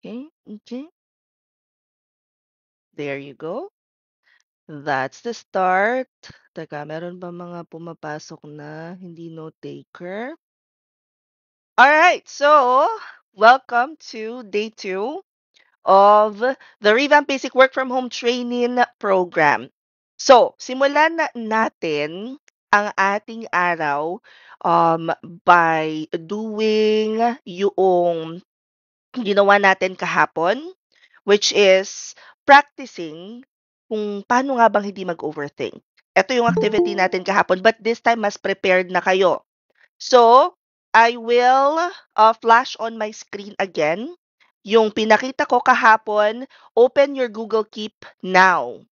Okay, okay. There you go. That's the start. Teka, meron ba mga pumapasok na hindi note taker? All right, so welcome to day 2 of the Revamp Basic Work from Home Training Program. So, simulan na natin ang ating araw by doing yung ginawa natin kahapon, which is practicing kung paano nga bang hindi mag-overthink. Ito yung activity natin kahapon, but this time mas prepared na kayo. So, I will flash on my screen again. Yung pinakita ko kahapon, open your Google Keep now.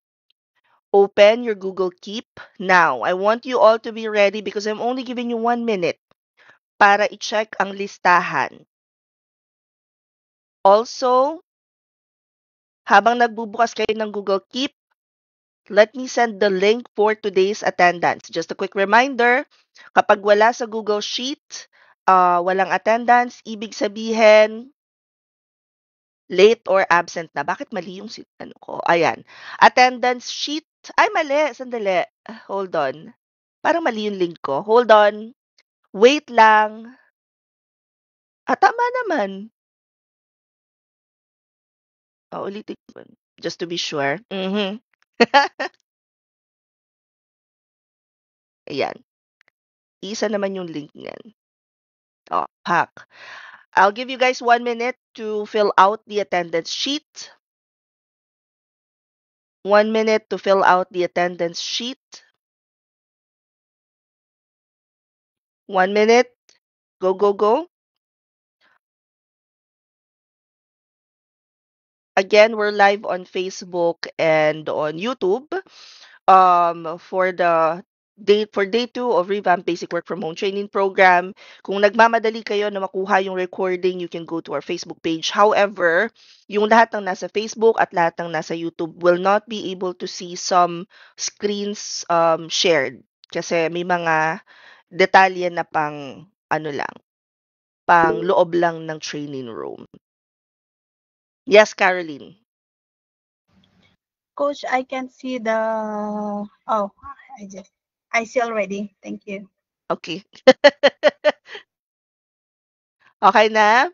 Open your Google Keep now. I want you all to be ready because I'm only giving you 1 minute para i-check ang listahan. Also, habang nagbubukas kayo ng Google Keep, let me send the link for today's attendance. Just a quick reminder, kapag wala sa Google Sheet, walang attendance, ibig sabihin, late or absent na. Bakit mali yung ano ko? Ayan. Attendance sheet. Ay, mali. Sandali. Hold on. Parang mali yung link ko. Hold on. Wait lang. Tama naman. Ulitin ko. Just to be sure. Ayan. Isa naman yung link niyan. Hack. I'll give you guys 1 minute to fill out the attendance sheet. 1 minute to fill out the attendance sheet. 1 minute. Go, go, go. Again, we're live on Facebook and on YouTube. For day 2 of Revamp Basic Work from Home Training Program. Kung nagmamadali kayo na makuha yung recording, you can go to our Facebook page. However, yung lahat ng nasa Facebook at lahat ng nasa YouTube will not be able to see some screens shared. Kasi may mga detalye na pang ano lang, pang loob lang ng training room. Yes, Caroline. Coach, I can see the. Oh, I see already. Thank you. Okay. Okay na?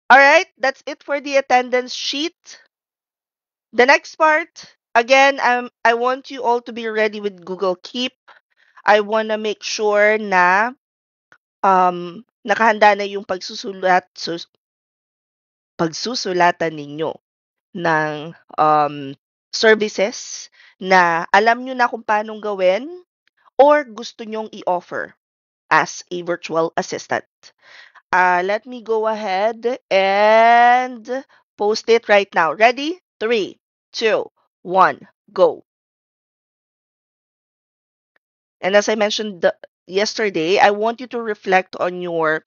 All right, that's it for the attendance sheet. The next part, again, I want you all to be ready with Google Keep. I want to make sure na nakahanda na yung pagsusulatan ninyo ng services na alam nyo na kung paano gawin or gusto nyong i-offer as a virtual assistant. Let me go ahead and post it right now. Ready? 3, 2, 1, go. And as I mentioned yesterday, I want you to reflect on your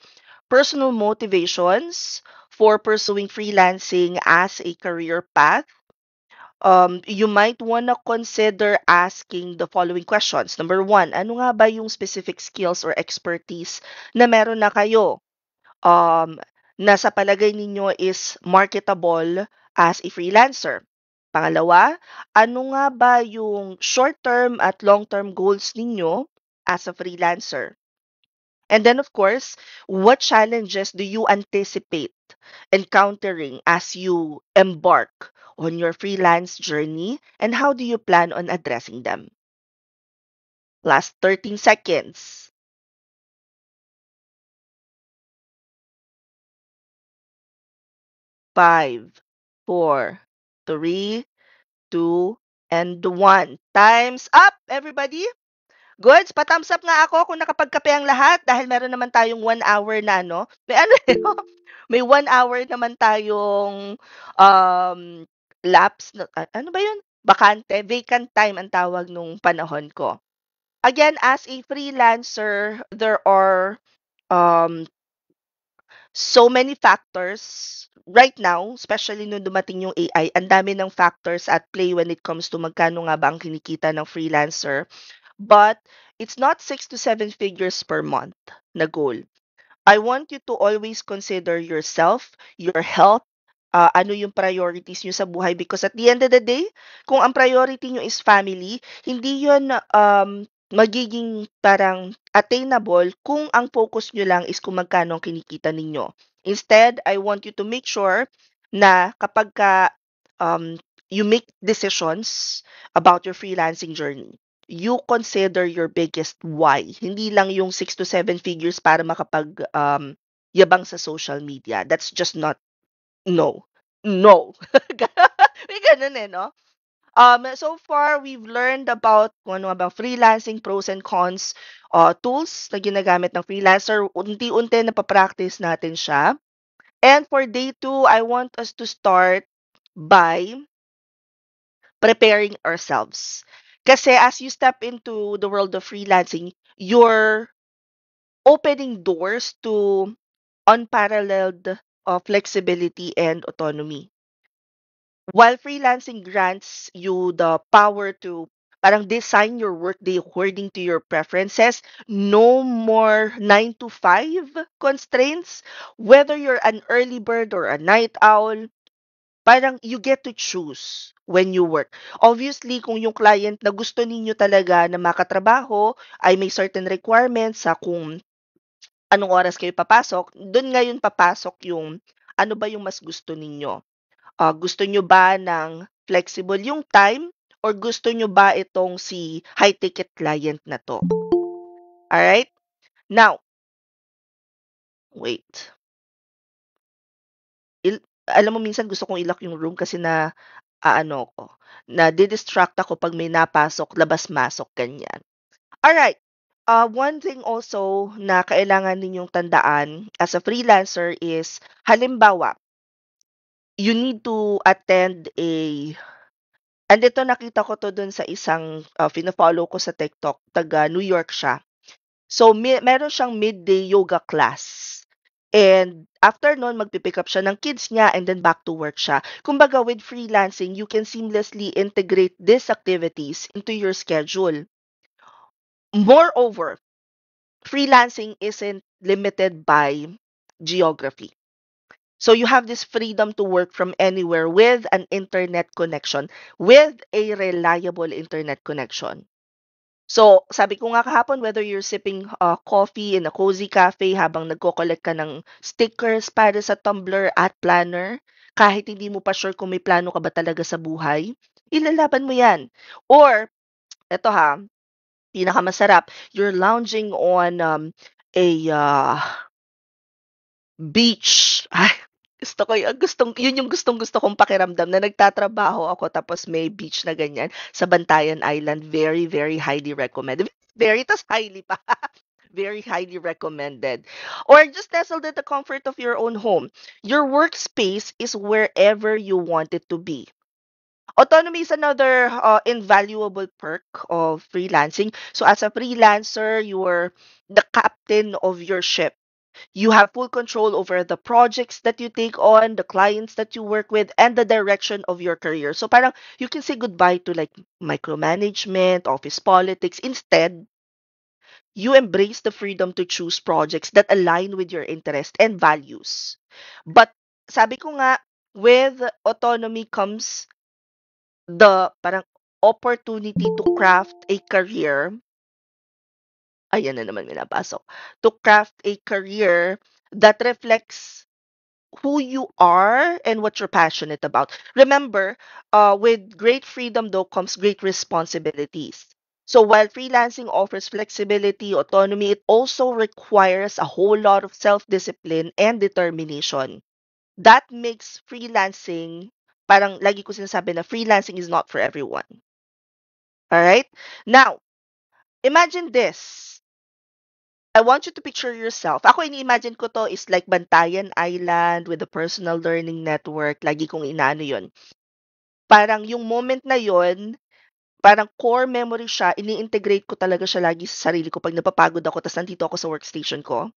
personal motivations for pursuing freelancing as a career path. You might want to consider asking the following questions. Number 1, ano nga ba yung specific skills or expertise na meron na kayo? Na sa palagay ninyo is marketable as a freelancer. Pangalawa, ano nga ba yung short-term at long-term goals ninyo as a freelancer? And then, of course, what challenges do you anticipate encountering as you embark on your freelance journey, and how do you plan on addressing them? Last 13 seconds. 5, 4, 3, 2, and 1. Time's up, everybody! Goods, pa-thumbs up nga ako kung nakapagkape ang lahat dahil meron naman tayong 1 hour na, no? May ano, may 1 hour naman tayong lapse, ano ba yun? Bakante, vacant time ang tawag nung panahon ko. Again, as a freelancer, there are um, so many factors right now, especially nung dumating yung AI, ang dami ng factors at play when it comes to magkano nga ba ang kinikita ng freelancer. But it's not 6 to 7 figures per month na goal. I want you to always consider yourself, your health, ano yung priorities niyo sa buhay because at the end of the day, kung ang priority niyo is family, hindi yun magiging parang attainable kung ang focus niyo lang is kung magkano ang kinikita ninyo. Instead, I want you to make sure na kapagka um, you make decisions about your freelancing journey, you consider your biggest why. Hindi lang yung 6 to 7 figures para yabang sa social media. That's just not no. No. May ganun eh, no? So far, we've learned about kung ano about freelancing, pros and cons, tools na ginagamit ng freelancer. Unti-unti na practice natin siya. And for day 2, I want us to start by preparing ourselves. Kasi as you step into the world of freelancing, you're opening doors to unparalleled flexibility and autonomy. While freelancing grants you the power to parang design your workday according to your preferences, no more 9 to 5 constraints, whether you're an early bird or a night owl, parang you get to choose when you work. Obviously, kung yung client na gusto ninyo talaga na makatrabaho ay may certain requirements sa kung anong oras kayo papasok, dun ngayon papasok yung ano ba yung mas gusto ninyo. Gusto nyo ba ng flexible yung time or gusto nyo ba itong si high ticket client na 'to? Alright? Now, wait. Alam mo minsan gusto kong i-lock yung room kasi aano ko, nadi-distract ako 'pag may napasok, labas-masok, ganyan. Alright, one thing also na kailangan ninyong tandaan as a freelancer is halimbawa, you need to attend and ito nakita ko 'to dun sa isang, fino-follow ko sa TikTok, taga New York siya. So, meron siyang midday yoga class. And after nun, magpi-pick up siya ng kids niya and then back to work siya. Kumbaga, with freelancing, you can seamlessly integrate these activities into your schedule. Moreover, freelancing isn't limited by geography. So you have this freedom to work from anywhere with an internet connection, with a reliable internet connection. So, sabi ko nga kahapon, whether you're sipping coffee in a cozy cafe habang nagko-collect ka ng stickers para sa tumbler at planner, kahit hindi mo pa sure kung may plano ka ba talaga sa buhay, ilalaban mo yan. Or, eto ha, pinakamasarap, you're lounging on a beach. Ay, yun yung gustong-gusto kong pakiramdam na nagtatrabaho ako tapos may beach na ganyan sa Bantayan Island. Very, very highly recommended. Very, tas highly pa. Very highly recommended. Or just nestled in the comfort of your own home. Your workspace is wherever you want it to be. Autonomy is another invaluable perk of freelancing. So as a freelancer, you're the captain of your ship. You have full control over the projects that you take on, the clients that you work with, and the direction of your career. So parang you can say goodbye to like micromanagement, office politics. Instead, you embrace the freedom to choose projects that align with your interest and values. But sabi ko nga, with autonomy comes the parang opportunity to craft a career. Ayan na naman may napasok. To craft a career that reflects who you are and what you're passionate about. Remember, with great freedom though comes great responsibilities. So while freelancing offers flexibility, autonomy, it also requires a whole lot of self-discipline and determination. That makes freelancing, parang lagi ko sinasabi na freelancing is not for everyone. Alright? Now, imagine this. I want you to picture yourself. Ako, ini-imagine ko to is like Bantayan Island with a personal learning network. Lagi kong inaano yon. Parang yung moment na yon, parang core memory siya, ini-integrate ko talaga siya lagi sa sarili ko pag napapagod ako tapos nandito ako sa workstation ko.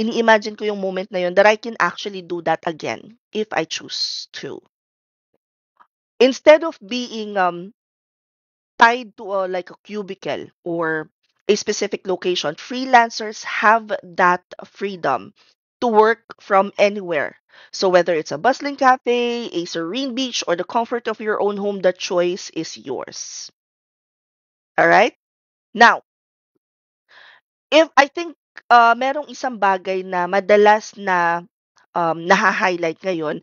Ini-imagine ko yung moment na yon that I can actually do that again if I choose to. Instead of being tied to like a cubicle or a specific location, freelancers have that freedom. to work from anywhere. So whether it's a bustling cafe, a serene beach, or the comfort of your own home, the choice is yours. All right? Now, if I think merong isang bagay na madalas na naha-highlight ngayon,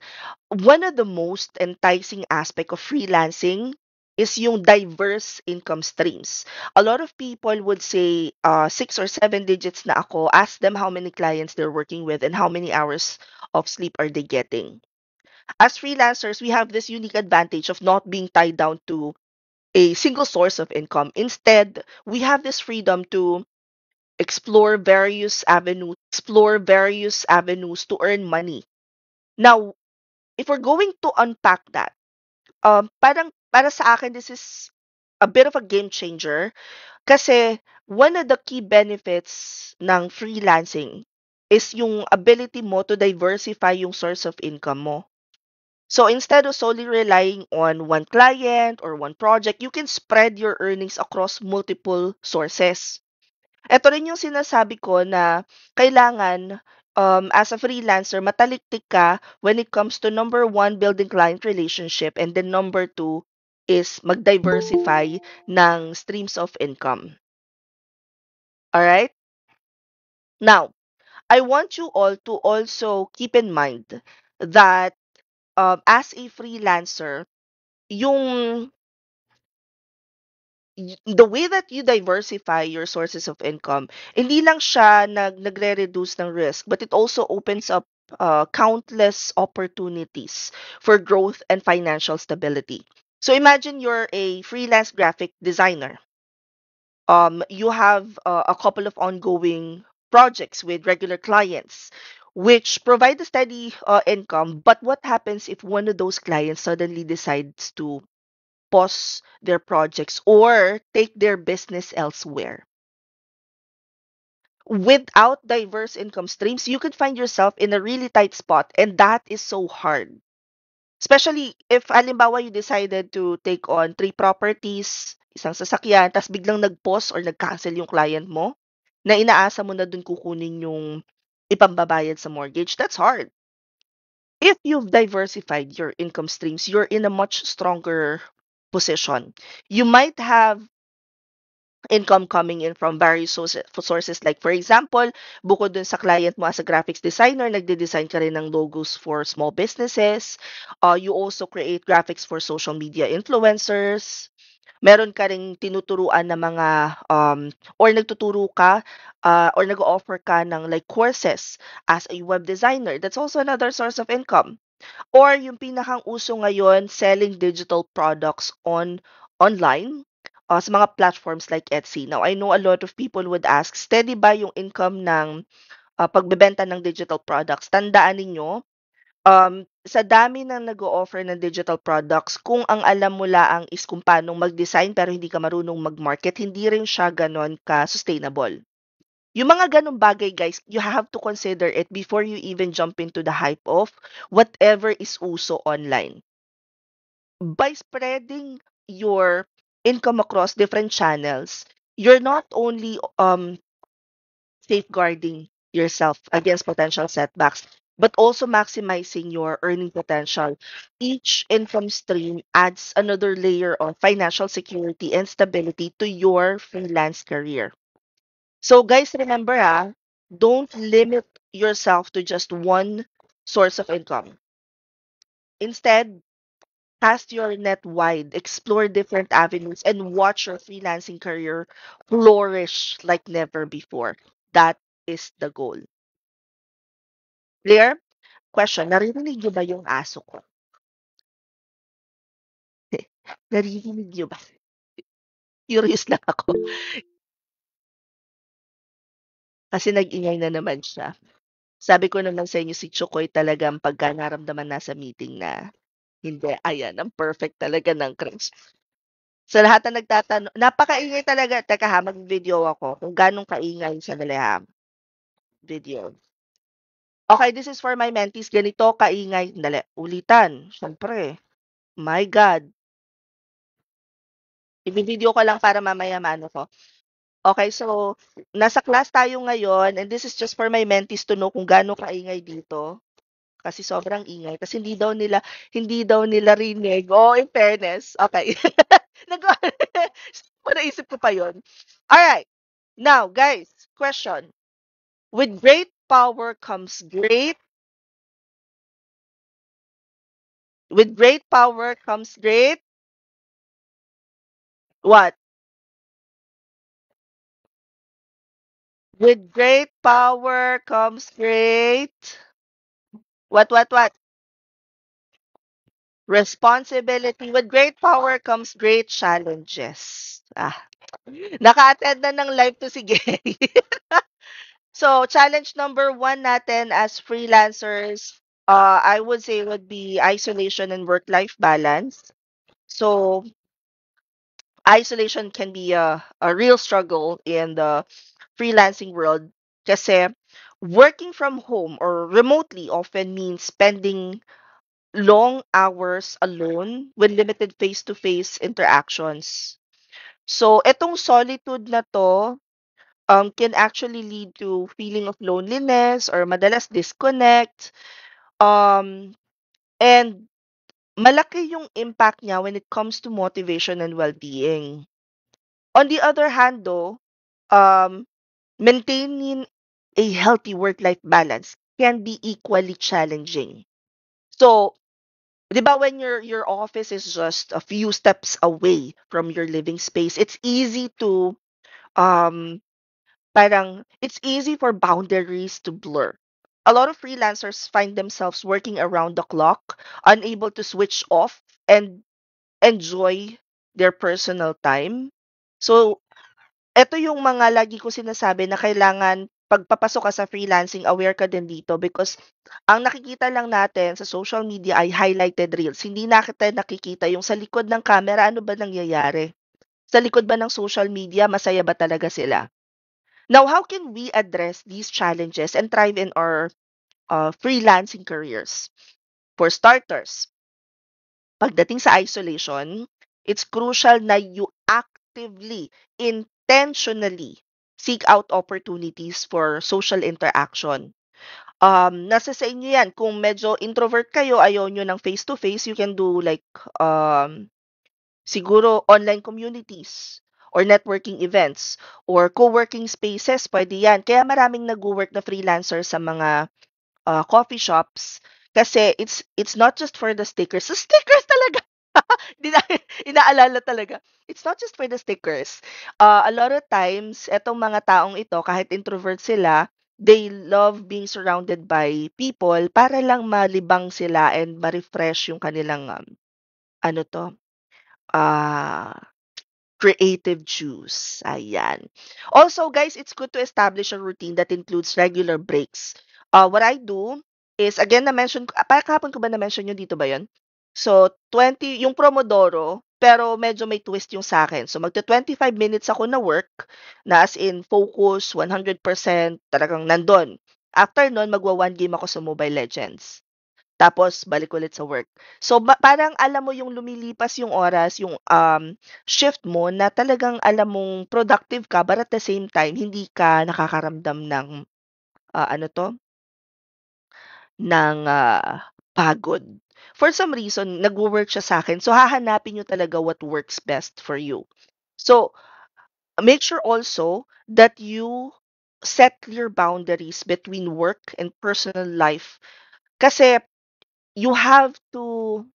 one of the most enticing aspect of freelancing is yung diverse income streams. A lot of people would say 6 or 7 digits na ako. Ask them how many clients they're working with and how many hours of sleep are they getting. As freelancers, we have this unique advantage of not being tied down to a single source of income. Instead, we have this freedom to explore various avenues to earn money. Now, if we're going to unpack that, parang para sa akin, this is a bit of a game changer kasi one of the key benefits ng freelancing is yung ability mo to diversify yung source of income mo. So instead of solely relying on one client or one project, you can spread your earnings across multiple sources. Eto rin yung sinasabi ko na kailangan, as a freelancer, mataliktik ka when it comes to number one, building client relationship, and then number two is mag-diversify ng streams of income. Alright? Now, I want you all to also keep in mind that as a freelancer, yung the way that you diversify your sources of income, hindi lang siya nagre-reduce ng risk, but it also opens up countless opportunities for growth and financial stability. So imagine you're a freelance graphic designer. You have a couple of ongoing projects with regular clients, which provide a steady income. But what happens if one of those clients suddenly decides to pause their projects or take their business elsewhere? Without diverse income streams, you could find yourself in a really tight spot, and that is so hard. Especially if, halimbawa, you decided to take on 3 properties, isang sasakyan, tas biglang nag-pause or nag-cancel yung client mo, na inaasa mo na dun kukunin yung ipambabayad sa mortgage, that's hard. If you've diversified your income streams, you're in a much stronger position. You might have income coming in from various sources. Like for example, bukod dun sa client mo as a graphics designer, nagde-design ka rin ng logos for small businesses. You also create graphics for social media influencers. Meron ka ring tinuturuan na mga or nagtuturo ka or nag-offer ka ng like courses as a web designer. That's also another source of income. Or yung pinakang uso ngayon, selling digital products online sa mga platforms like Etsy. Now, I know a lot of people would ask, steady ba yung income ng pagbebenta ng digital products? Tandaan ninyo, sa dami ng nag-o-offer ng digital products, kung ang alam mo laang is kung paano mag-design pero hindi ka marunong mag-market, hindi rin siya ganon ka-sustainable. Yung mga ganong bagay, guys, you have to consider it before you even jump into the hype of whatever is uso online. By spreading your income across different channels, you're not only safeguarding yourself against potential setbacks, but also maximizing your earning potential. Each income stream adds another layer of financial security and stability to your freelance career. So guys, remember don't limit yourself to just one source of income. Instead, cast your net wide, explore different avenues, and watch your freelancing career flourish like never before. That is the goal. Clear? Question, naririnig niyo ba yung aso ko? Naririnig niyo ba? Curious lang ako. Kasi nag-ingay na naman siya. Sabi ko naman sa inyo, si Chokoy talagang pagka naramdaman nasa meeting na hindi, ayan, ang perfect talaga ng crisp. Sa lahat na nagtatanong, napakaingay talaga. Teka ha, mag-video ako kung ganong kaingay sa ha. Video. Okay, this is for my mentees. Ganito kaingay. Dali, ulitan. Siyempre. My God. I-video ko lang para mamaya maano ko. Okay, so nasa class tayo ngayon and this is just for my mentees to know kung gaano kaingay dito. Kasi sobrang ingay. Kasi hindi daw nila rinig. Oh, in fairness. Okay. Nag naisip ko pa yun. Alright. Now, guys, question. With great power comes with great power comes great what? With great power comes great what? Responsibility. With great power comes great challenges. Naka-attend na ng live to si Gary. So, challenge number one natin as freelancers, I would say would be isolation and work-life balance. So, isolation can be a real struggle in the freelancing world kasi working from home or remotely often means spending long hours alone with limited face-to-face interactions. So, etong solitude na to can actually lead to feeling of loneliness or madalas disconnect. Um, and malaki yung impact niya when it comes to motivation and well-being. On the other hand, though, um, maintaining a healthy work-life balance can be equally challenging. So, di ba when your office is just a few steps away from your living space, it's easy to um parang it's easy for boundaries to blur. A lot of freelancers find themselves working around the clock, unable to switch off and enjoy their personal time. So, eto yung mga lagi ko sinasabi na kailangan pagpapasok ka sa freelancing, aware ka din dito because ang nakikita lang natin sa social media ay highlighted reels. Hindi natin nakikita yung sa likod ng camera, ano ba nangyayari? Sa likod ba ng social media, masaya ba talaga sila? Now, how can we address these challenges and thrive in our freelancing careers? For starters, pagdating sa isolation, it's crucial na you actively, intentionally seek out opportunities for social interaction. Nasa sa inyo yan. Kung medyo introvert kayo, ayaw nyo ng face-to-face, you can do like um, siguro online communities or networking events or co-working spaces, pwede yan. Kaya maraming nag-work na freelancer sa mga coffee shops kasi it's not just for the stickers. Sa stickers talaga! Inaalala talaga. It's not just for the stickers. A lot of times, etong mga taong ito, kahit introvert sila, they love being surrounded by people para lang malibang sila and ma-refresh yung kanilang, ano to, ah, creative juice. Ayan. Also, guys, it's good to establish a routine that includes regular breaks. What I do is, again, na-mention ko, parang kahapon ko ba na-mention yun dito ba yun? So, 20, yung Pomodoro, pero medyo may twist yung sa akin. So, magta 25 minutes ako na work, na as in focus, 100%, talagang nandun. After nun, magwa-one game ako sa Mobile Legends. Tapos balik ulit sa work. So parang alam mo yung lumilipas yung oras, yung shift mo na talagang alam mong productive ka but at the same time hindi ka nakakaramdam ng ano to, ng pagod. For some reason, nagwo-work siya sa akin. So hahanapin niyo talaga what works best for you. So make sure also that you set clear boundaries between work and personal life kasi you have to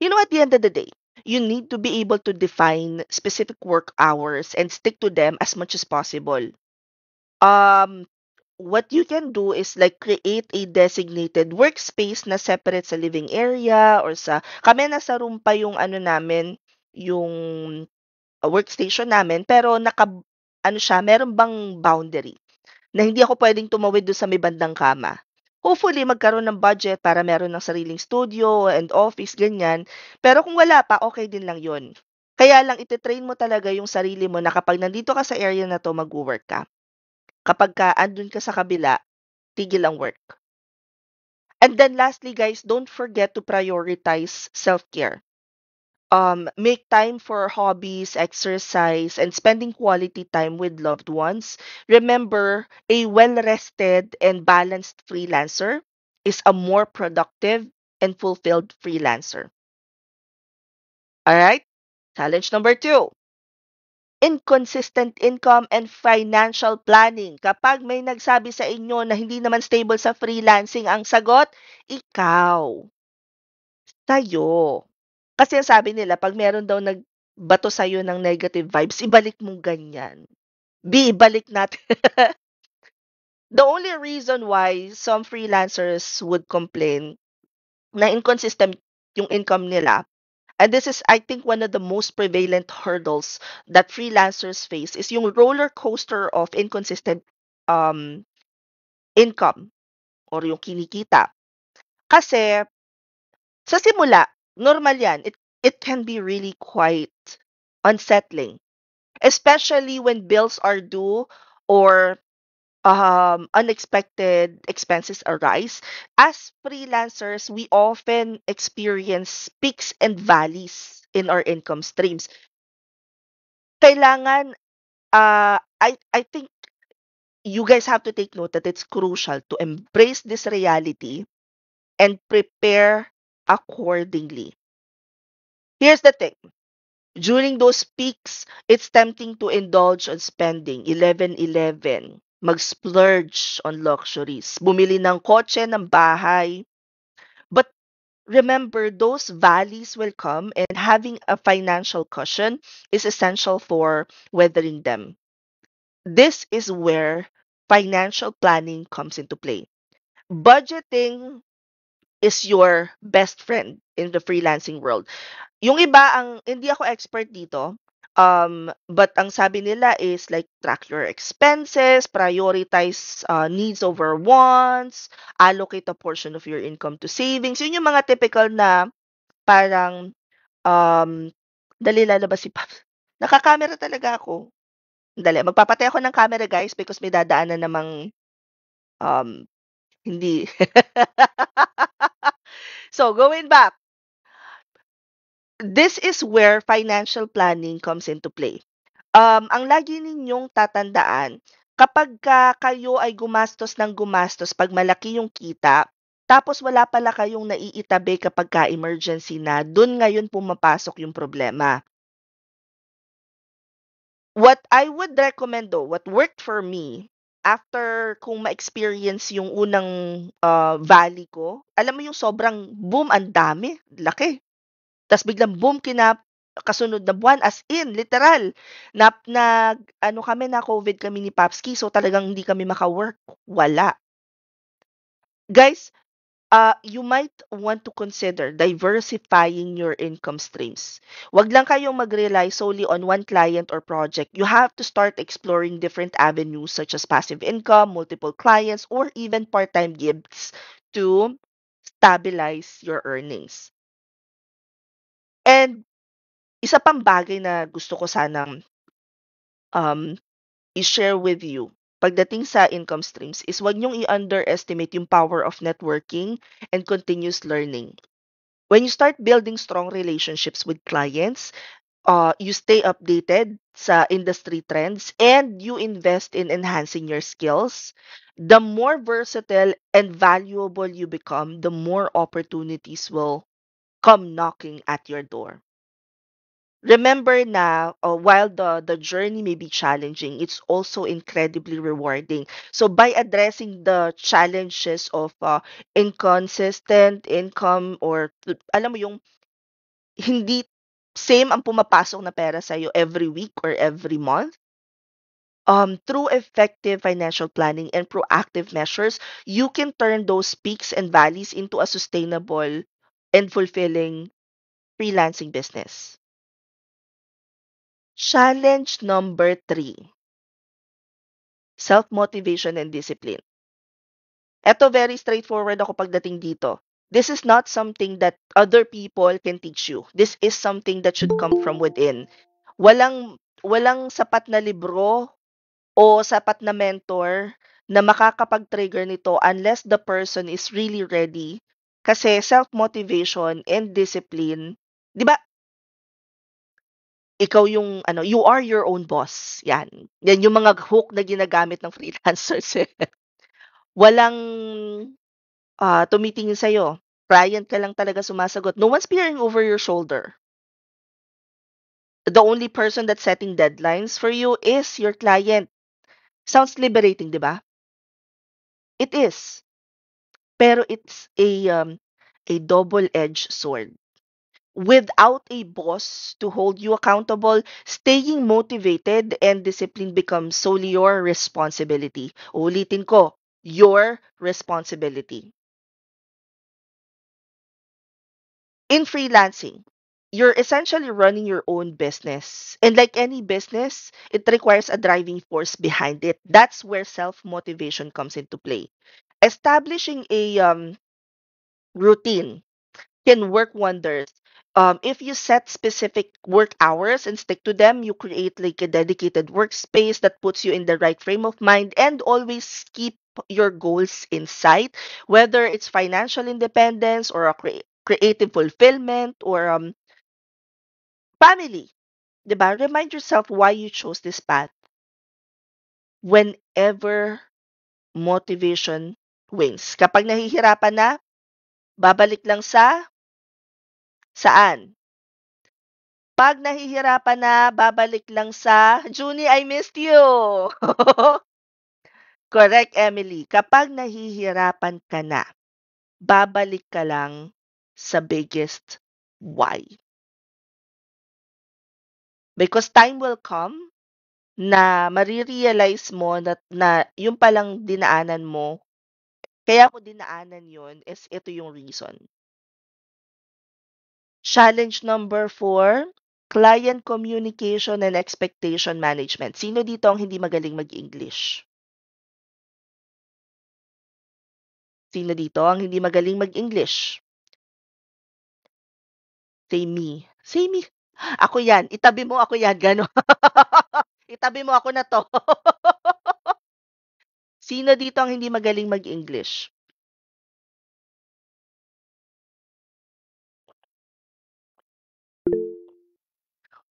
at the end of the day, you need to be able to define specific work hours and stick to them as much as possible. Um, what you can do is like create a designated workspace na separate sa living area or kami nasa room pa yung ano namin, yung workstation namin, pero ano siya, meron bang boundary? Na hindi ako puwedeng tumawid dun sa may bandang kama. Hopefully, magkaroon ng budget para meron ng sariling studio and office, ganyan. Pero kung wala pa, okay din lang yun. Kaya lang ite-train mo talaga yung sarili mo na kapag nandito ka sa area na 'to, magwo-work ka. Kapagka andun ka sa kabila, tigil ang work. And then lastly, guys, don't forget to prioritize self-care. Make time for hobbies, exercise, and spending quality time with loved ones. Remember, a well rested and balanced freelancer is a more productive and fulfilled freelancer. All right? Challenge number two, inconsistent income and financial planning. Kapag may nagsabi sa inyo na hindi naman stable sa freelancing, ang sagot, ikaw. Sa'yo. Kasi ang sabi nila 'pag meron daw nagbato sa'yo ng negative vibes, ibalik mong ganyan. Ibalik natin. The only reason why some freelancers would complain na inconsistent yung income nila, and this is, I think, one of the most prevalent hurdles that freelancers face is yung roller coaster of inconsistent um, income or yung kinikita. Kasi sa simula, normal yan. It can be really quite unsettling, especially when bills are due or unexpected expenses arise. As freelancers, we often experience peaks and valleys in our income streams. Kailangan, I think you guys have to take note that it's crucial to embrace this reality and prepare accordingly. Here's the thing. During those peaks, it's tempting to indulge on spending, 11-11, mag-splurge on luxuries, bumili ng kotse, ng bahay. But remember, those valleys will come and having a financial cushion is essential for weathering them. This is where financial planning comes into play. Budgeting is your best friend in the freelancing world. Yung iba, hindi ako expert dito, but ang sabi nila is like track your expenses, prioritize needs over wants, allocate a portion of your income to savings. Yun yung mga typical na parang, um, dali lalabas si Pops. Nakakamera talaga ako. Dali, magpapatay ako ng camera guys because may dadaanan namang um, hindi. So, going back, this is where financial planning comes into play. Ang lagi ninyong tatandaan, kapagka kayo ay gumastos ng gumastos 'pag malaki yung kita, tapos wala pala kayong naiitabi kapagka emergency na, dun ngayon pumapasok yung problema. What I would recommend though, what worked for me, after kung ma-experience yung unang, valley ko, alam mo yung sobrang boom, ang dami, laki. Tas biglang boom kasunod na buwan, as in literal nag-ano kami, na-COVID kami ni Popski, so talagang hindi kami maka-work, wala. Guys, you might want to consider diversifying your income streams. Wag lang kayong mag-rely solely on one client or project. You have to start exploring different avenues such as passive income, multiple clients, or even part-time gigs to stabilize your earnings. And isa pang bagay na gusto ko sanang um, i-share with you pagdating sa income streams is wag niyong i-underestimate yung power of networking and continuous learning. When you start building strong relationships with clients, you stay updated sa industry trends, and you invest in enhancing your skills, the more versatile and valuable you become, the more opportunities will come knocking at your door. Remember na, while the journey may be challenging, it's also incredibly rewarding. So by addressing the challenges of inconsistent income, or alam mo yung hindi same ang pumapasok na pera sa'yo every week or every month, through effective financial planning and proactive measures, you can turn those peaks and valleys into a sustainable and fulfilling freelancing business. Challenge number three, self-motivation and discipline. Eto, very straightforward ako pagdating dito. This is not something that other people can teach you. This is something that should come from within. Walang sapat na libro o sapat na mentor na makakapag-trigger nito unless the person is really ready. Kasi self-motivation and discipline, 'di ba? ikaw yung ano, you are your own boss. Yan. Yan yung mga hook na ginagamit ng freelancers eh. Walang tumitingin sa'yo. Client ka lang talaga sumasagot. No one's peering over your shoulder. The only person that's setting deadlines for you is your client. Sounds liberating, di ba? It is. Pero it's a double-edged sword. Without a boss to hold you accountable, staying motivated and disciplined becomes solely your responsibility. Ulitin ko, your responsibility. In freelancing, you're essentially running your own business. And like any business, it requires a driving force behind it. That's where self-motivation comes into play. Establishing a routine can work wonders. If you set specific work hours and stick to them, you create like a dedicated workspace that puts you in the right frame of mind and always keep your goals in sight, whether it's financial independence or a creative fulfillment or family. 'Di ba? Remind yourself why you chose this path whenever motivation wanes. Kapag nahihirapan na, babalik lang sa saan? 'Pag nahihirapan na, babalik lang sa, "Junie, I missed you." Correct, Emily. Kapag nahihirapan ka na, babalik ka lang sa biggest why. Because time will come na mare-realize mo na yung palang dinaanan mo, kaya mo dinaanan yun is ito yung reason. Challenge number 4, client communication and expectation management. Sino dito ang hindi magaling mag-English? Sino dito ang hindi magaling mag-English? Say me. Say me. Ako yan. Itabi mo ako yan. Gano'n. Itabi mo ako na 'to. Sino dito ang hindi magaling mag-English?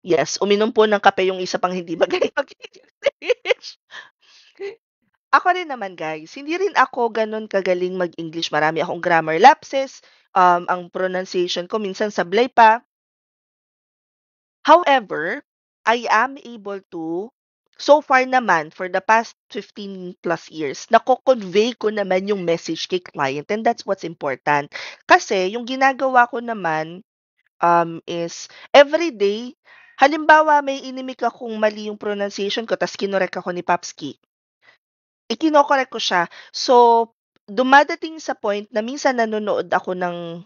Yes, uminom po ng kape yung isa pang hindi magaling mag-English. Ako rin naman guys, hindi rin ako gano'n kagaling mag-English. Marami akong grammar lapses, ang pronunciation ko minsan sablay pa. However, I am able to, so far naman, for the past 15 plus years, nako-convey ko naman yung message kay client and that's what's important. Kasi yung ginagawa ko naman is every day, halimbawa may inimik akong mali yung pronunciation ko ta's kinorek ako ni Papski, ikino-correct ko siya. So, dumadating sa point na minsan nanonood ako ng,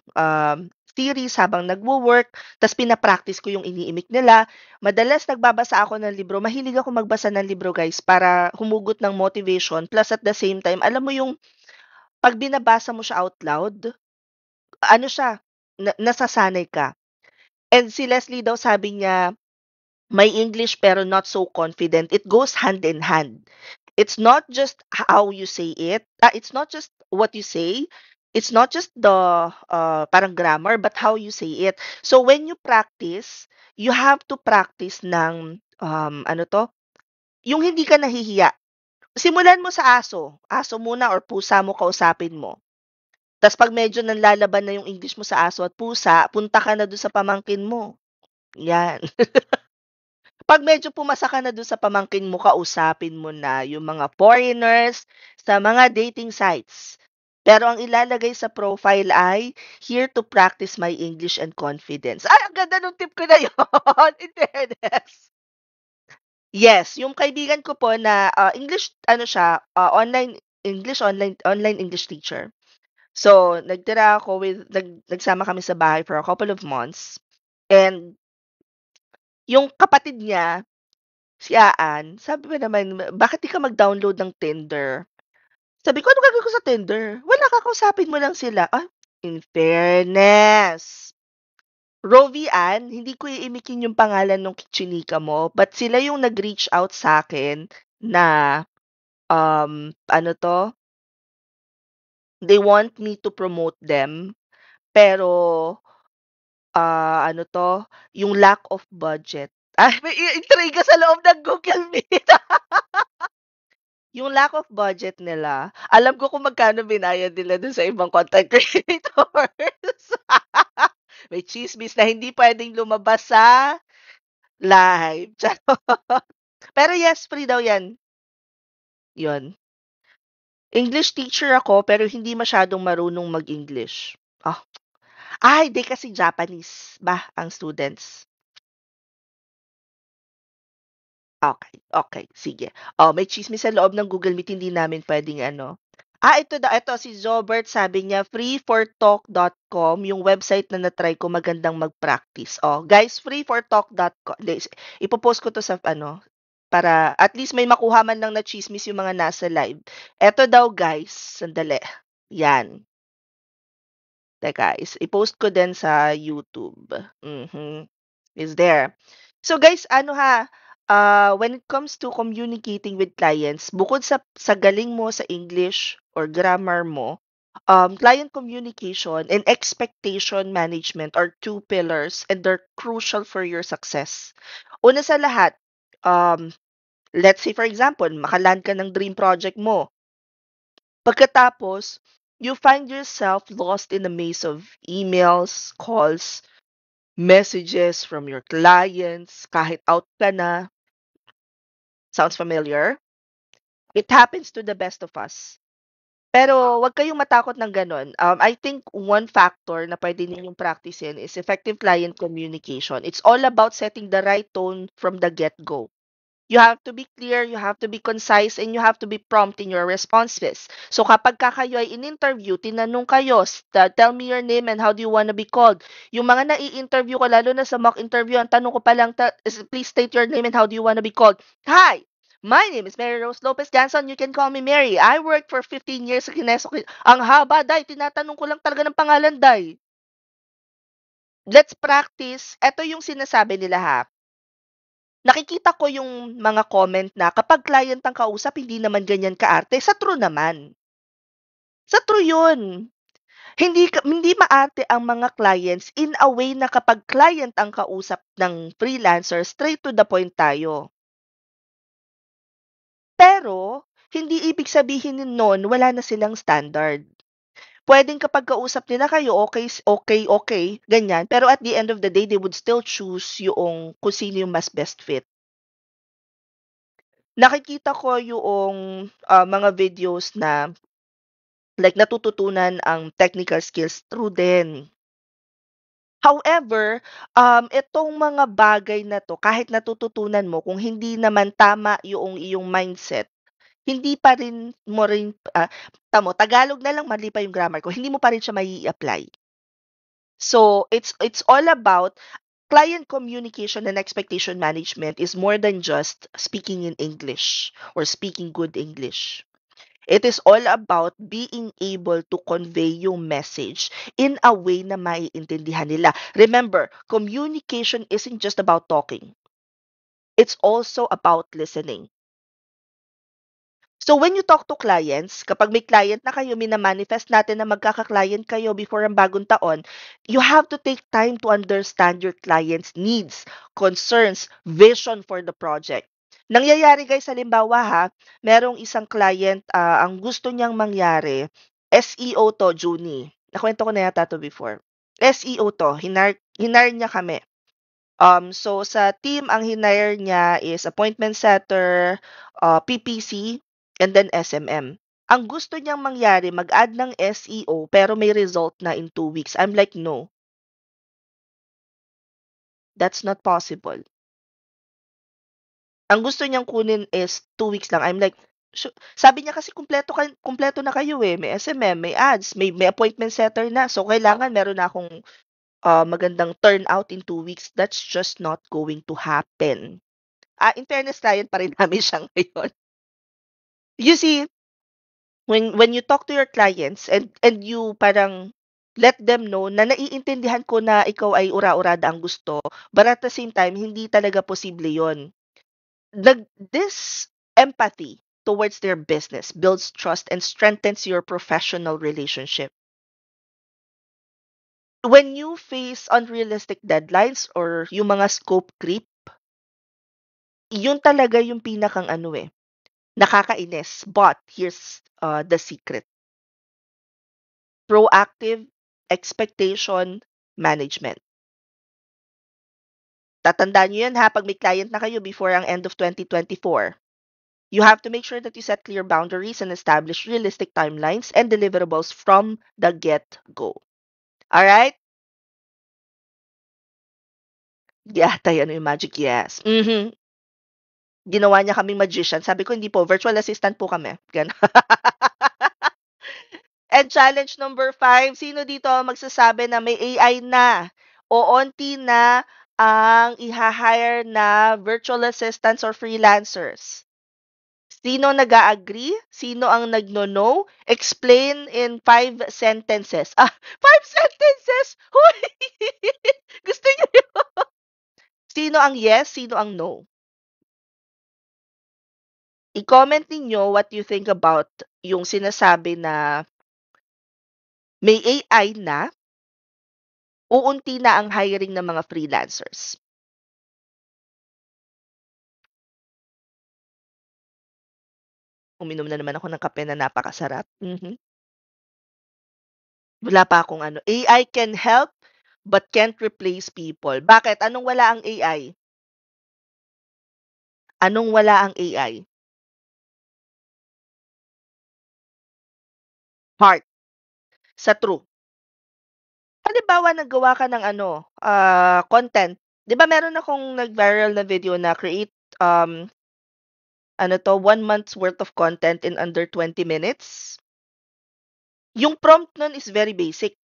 series habang nagwo-work ta's pina-practice ko yung iniimik nila. Madalas nagbabasa ako ng libro, mahilig ako magbasa ng libro guys para humugot ng motivation plus at the same time alam mo yung 'pag binabasa mo siya out loud, ano siya, nasasanay ka. And si Leslie daw sabi niya, may English pero not so confident. It goes hand in hand. It's not just how you say it. It's not just what you say. It's not just the parang grammar, but how you say it. So when you practice, you have to practice ng ano to, yung hindi ka nahihiya. Simulan mo sa aso. Aso muna or pusa mo kausapin mo. Tapos pag medyo nanlalaban na yung English mo sa aso at pusa, punta ka na doon sa pamangkin mo. Yan. 'Pag medyo pumasa ka na dun sa pamangkin mo, kausapin mo na yung mga foreigners sa mga dating sites. Pero ang ilalagay sa profile ay, "Here to practice my English and confidence." Ay, ang ganda nung tip ko na yun, in fairness. Yes, yung kaibigan ko po na, English ano siya, online English teacher. So, nagtira ako nagsama kami sa bahay for a couple of months and yung kapatid niya si Aan, sabi mo naman, "Bakit di ka mag-download ng Tinder?" Sabi ko, "Anong gagawin ko sa Tinder? Wala, kakausapin mo lang sila." Ah, in fairness, Rovi Ann, hindi ko iimikin yung pangalan nung tsinika mo, but sila yung nag-reach out sa'kin na, ano 'to, they want me to promote them, pero, ano 'to, yung lack of budget. Ay, may intriga sa loob ng Google Meet. Yung lack of budget nila, alam ko kung magkano binayad nila dun sa ibang content creators. May tsismis na hindi puwedeng lumabas sa live, charot. Pero yes, free daw 'yan, 'yun. English teacher ako pero hindi masyadong marunong mag-English. Ah, hindi kasi Japanese ba ang students? Okay, sige. May tsismis sa loob ng Google Meet hindi namin puwedeng ano ito si Jobert sabi niya, freefortalk.com yung website na na-try ko magandang mag-practice. Guys, freefortalk.com hindi, ipo-post ko 'to sa ano, para at least may makuha man lang na tsismis yung mga nasa live. Eto daw guys, sandali, 'yan. Teka, i-post ko din sa YouTube. Is there. So guys, ano ha, when it comes to communicating with clients, bukod sa galing mo sa English or grammar mo, client communication and expectation management are two pillars and they're crucial for your success. Una sa lahat, um, let's say for example, makaland ka ng dream project mo. Pagkatapos, you find yourself lost in a maze of emails, calls, messages from your clients, kahit out ka na. Sounds familiar? It happens to the best of us. Pero wag kayong matakot ng gano'n. I think one factor na puwede ninyong practicein is effective client communication. It's all about setting the right tone from the get-go. You have to be clear, you have to be concise, and you have to be prompt in your responses. So kapag ka kayo ay in-interview, tinanong kayo, tell me your name and how do you wanna be called. Yung mga nai-interview ko, lalo na sa mock interview, ang tanong ko pa lang, please state your name and how do you wanna be called. Hi! My name is Mary Rose Lopez Ganson. You can call me Mary. I worked for 15 years sa Kineso. Ang haba, day. Tinatanong ko lang talaga ng pangalan, day. Let's practice. Ito yung sinasabi nila ha. Nakikita ko yung mga comment na kapag client ang kausap hindi naman ganyan kaarte, sa true naman. Sa true yun. Hindi maarte ang mga clients in a way na kapag client ang kausap ng freelancer, straight to the point tayo. Pero, hindi ibig sabihin nun wala na silang standard. Puwedeng kapag kausap nila kayo, okay, okay, ganyan. Pero at the end of the day, they would still choose yung kung sino yung mas best fit. Nakikita ko yung, mga videos na like natututunan ang technical skills through din. However, itong mga bagay na 'to kahit natututunan mo kung hindi naman tama yung iyong mindset, hindi pa rin mo rin, Tagalog na lang mali pa yung grammar ko, hindi mo pa rin siya mai-apply. So, it's all about client communication and expectation management is more than just speaking in English or speaking good English. It is all about being able to convey yung message in a way na maiintindihan nila. Remember, communication isn't just about talking. It's also about listening. So when you talk to clients, kapag may client na kayo, mina-manifest natin na magkaka-client kayo before ang bagong taon, you have to take time to understand your client's needs, concerns, vision for the project. Nangyayari guys, halimbawa ha, merong isang client, ang gusto niyang mangyari, SEO to, Juni. Nakwento ko na yata to before. SEO to, hinar niya kami. So sa team, ang hinire niya is appointment setter, PPC, and then SMM. Ang gusto niyang mangyari, mag-add ng SEO, pero may result na in 2 weeks. I'm like, no, that's not possible. Ang gusto niyang kunin is 2 weeks lang. I'm like, sabi niya kasi kumpleto na kayo eh. May SMM, may ads, may appointment setter na. So, kailangan meron na akong magandang turnout in 2 weeks. That's just not going to happen. In fairness, client pa rin namin siya ngayon. You see, when you talk to your clients and you parang let them know na naiintindihan ko na ikaw ay ura-urada ang gusto, but at the same time, hindi talaga posible yon. This empathy towards their business builds trust and strengthens your professional relationship. When you face unrealistic deadlines or yung mga scope creep, Yun talaga yung pinakang ano eh, nakakainis. But here's the secret. Proactive expectation management. Tatandaan nyo yan ha, pag may client na kayo before ang end of 2024. You have to make sure that you set clear boundaries and establish realistic timelines and deliverables from the get-go. Alright? Yata yan yung magic yes. Ginawa niya kaming magician. Sabi ko, hindi po, virtual assistant po kami. Ganun. And challenge number 5, sino dito ang magsasabi na may AI na o onti na ang iha-hire na virtual assistants or freelancers? Sino nag-a-agree? Sino ang nagno-no? Explain in 5 sentences. Ah, 5 sentences? Huy! Gusto niyo yun? Sino ang yes? Sino ang no? I-comment ninyo what you think about yung sinasabi na may AI na, uunti na ang hiring ng mga freelancers. Uminom na naman ako ng kape na napakasarap. Wala pa akong ano. AI can help but can't replace people. Bakit? Anong wala ang AI? Anong wala ang AI? Heart. Sa true. Halimbawa, naggawa ka ng ano, content. 'Di ba meron akong nag-viral na video na create ano 'to, 1 month's worth of content in under 20 minutes? Yung prompt nun is very basic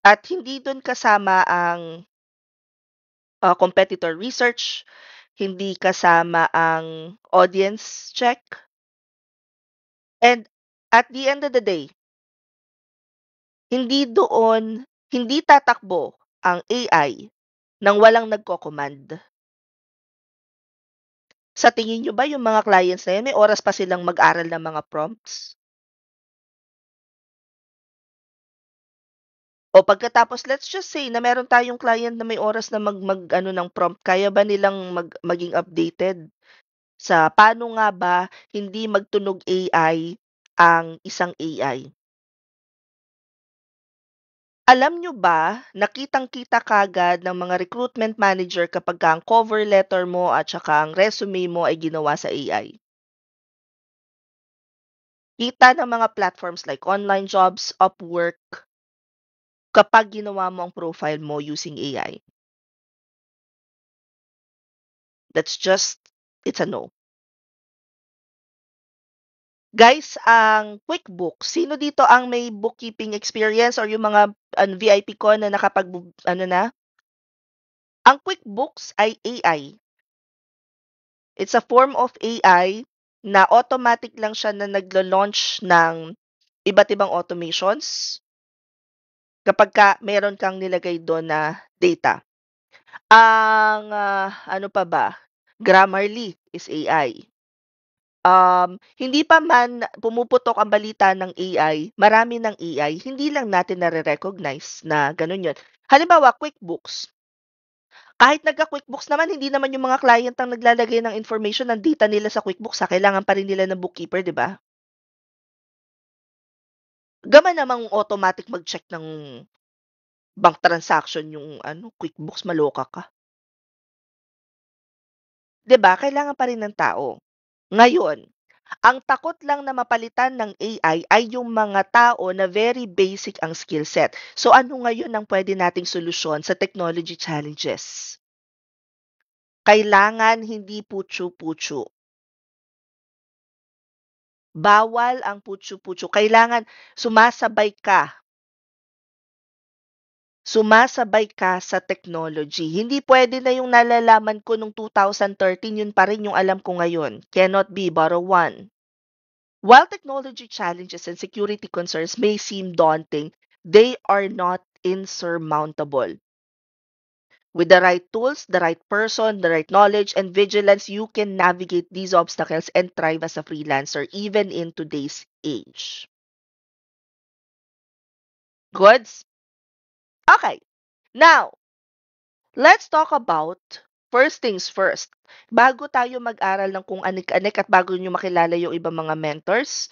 at hindi dun kasama ang competitor research, hindi kasama ang audience check, and at the end of the day, hindi tatakbo ang AI nang walang nagko-command. Sa tingin niyo ba yung mga clients na yan, may oras pa silang mag-aral ng mga prompts? O pagkatapos, let's just say na meron tayong client na may oras na mag-ano ng prompt, kaya ba nilang maging updated sa paano nga ba hindi magtunog AI ang isang AI? Alam nyo ba, nakitang-kita kagad ng mga recruitment manager kapag ang cover letter mo at saka ang resume mo ay ginawa sa AI? Kita ng mga platforms like online jobs, Upwork, kapag ginawa mo ang profile mo using AI. It's a no. Guys, ang QuickBooks, sino dito ang may bookkeeping experience or yung mga VIP ko na ano na? Ang QuickBooks ay AI. It's a form of AI na automatic lang siya na naglo-launch ng iba't ibang automations kapag meron kang nilagay doon na data. Ang ano pa ba? Grammarly is AI. Hindi pa man pumuputok ang balita ng AI, marami ng AI, hindi lang natin nare-recognize na gano'n 'yun. Halimbawa, QuickBooks. Kahit nagka-QuickBooks naman, hindi naman yung mga client ang naglalagay ng information ng data nila sa QuickBooks, kailangan pa rin nila ng bookkeeper, 'di ba? Gaman namang automatic mag-check ng bank transaction yung ano, QuickBooks, maloka ka. 'Di ba, kailangan pa rin ng tao. Ngayon, ang takot lang na mapalitan ng AI ay yung mga tao na very basic ang skill set. So ano ngayon ang pwede nating solusyon sa technology challenges? Kailangan hindi putyu-putyu. Bawal ang putyu-putyu. Kailangan sumasabay ka. Sumasabay ka sa technology. Hindi pwede na yung nalalaman ko nung 2013, yun pa rin yung alam ko ngayon. Cannot be, borrow one. While technology challenges and security concerns may seem daunting, they are not insurmountable. With the right tools, the right person, the right knowledge, and vigilance, you can navigate these obstacles and thrive as a freelancer, even in today's age. Goods? Okay. Now, let's talk about first things first, bago tayo mag-aral ng kung anik-anik at bago niyo makilala yung ibang mga mentors,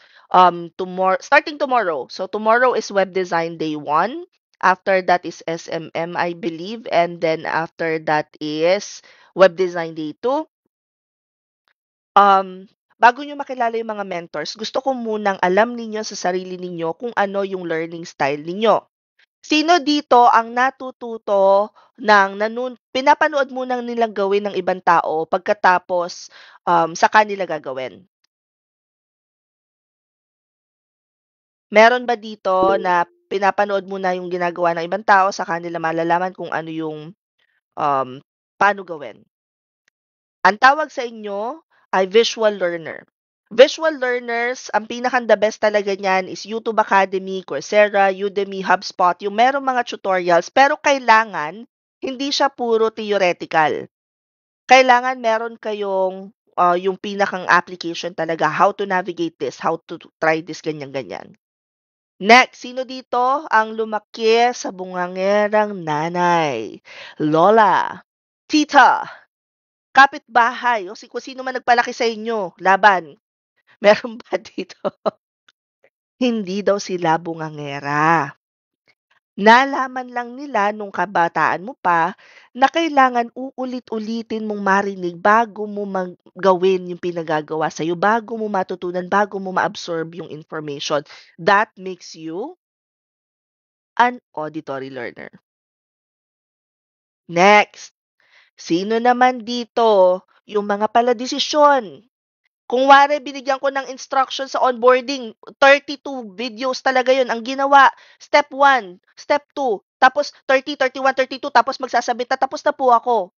starting tomorrow. So tomorrow is Web Design Day 1. After that is SMM, I believe. And then after that is Web Design Day 2. Bago niyo makilala yung mga mentors, gusto ko munang alam ninyo sa sarili ninyo kung ano yung learning style ninyo. Sino dito ang natututo pinapanood muna nilang gawin ng ibang tao pagkatapos, saka nila gagawin? Meron ba dito na pinapanood muna yung ginagawa ng ibang tao saka nila malalaman kung ano yung, paano gawin? Ang tawag sa inyo ay visual learner. Visual learners, ang pinaka-the best talaga niyan is YouTube Academy, Coursera, Udemy, HubSpot, yung merong mga tutorials, pero kailangan hindi siya puro theoretical. Kailangan meron kayong yung pinakang application talaga, how to navigate this, how to try this, ganyan-ganyan. Next, sino dito ang lumaki sa bungangerang nanay, lola, tita, kapitbahay, o kung sino man nagpalaki sa inyo, laban? Meron ba dito? Hindi daw sila bungangera. Nalaman lang nila nung kabataan mo pa na kailangan uulit-ulitin mong marinig bago mo gawin yung pinagagawa sa'yo, bago mo matutunan, bago mo ma-absorb yung information. That makes you an auditory learner. Next, sino naman dito yung mga paladesisyon? Kung wari binigyan ko ng instruction sa onboarding, 32 videos talaga yun ang ginawa. Step 1, step 2, tapos 30, 31, 32, tapos magsasabit na tapos na po ako.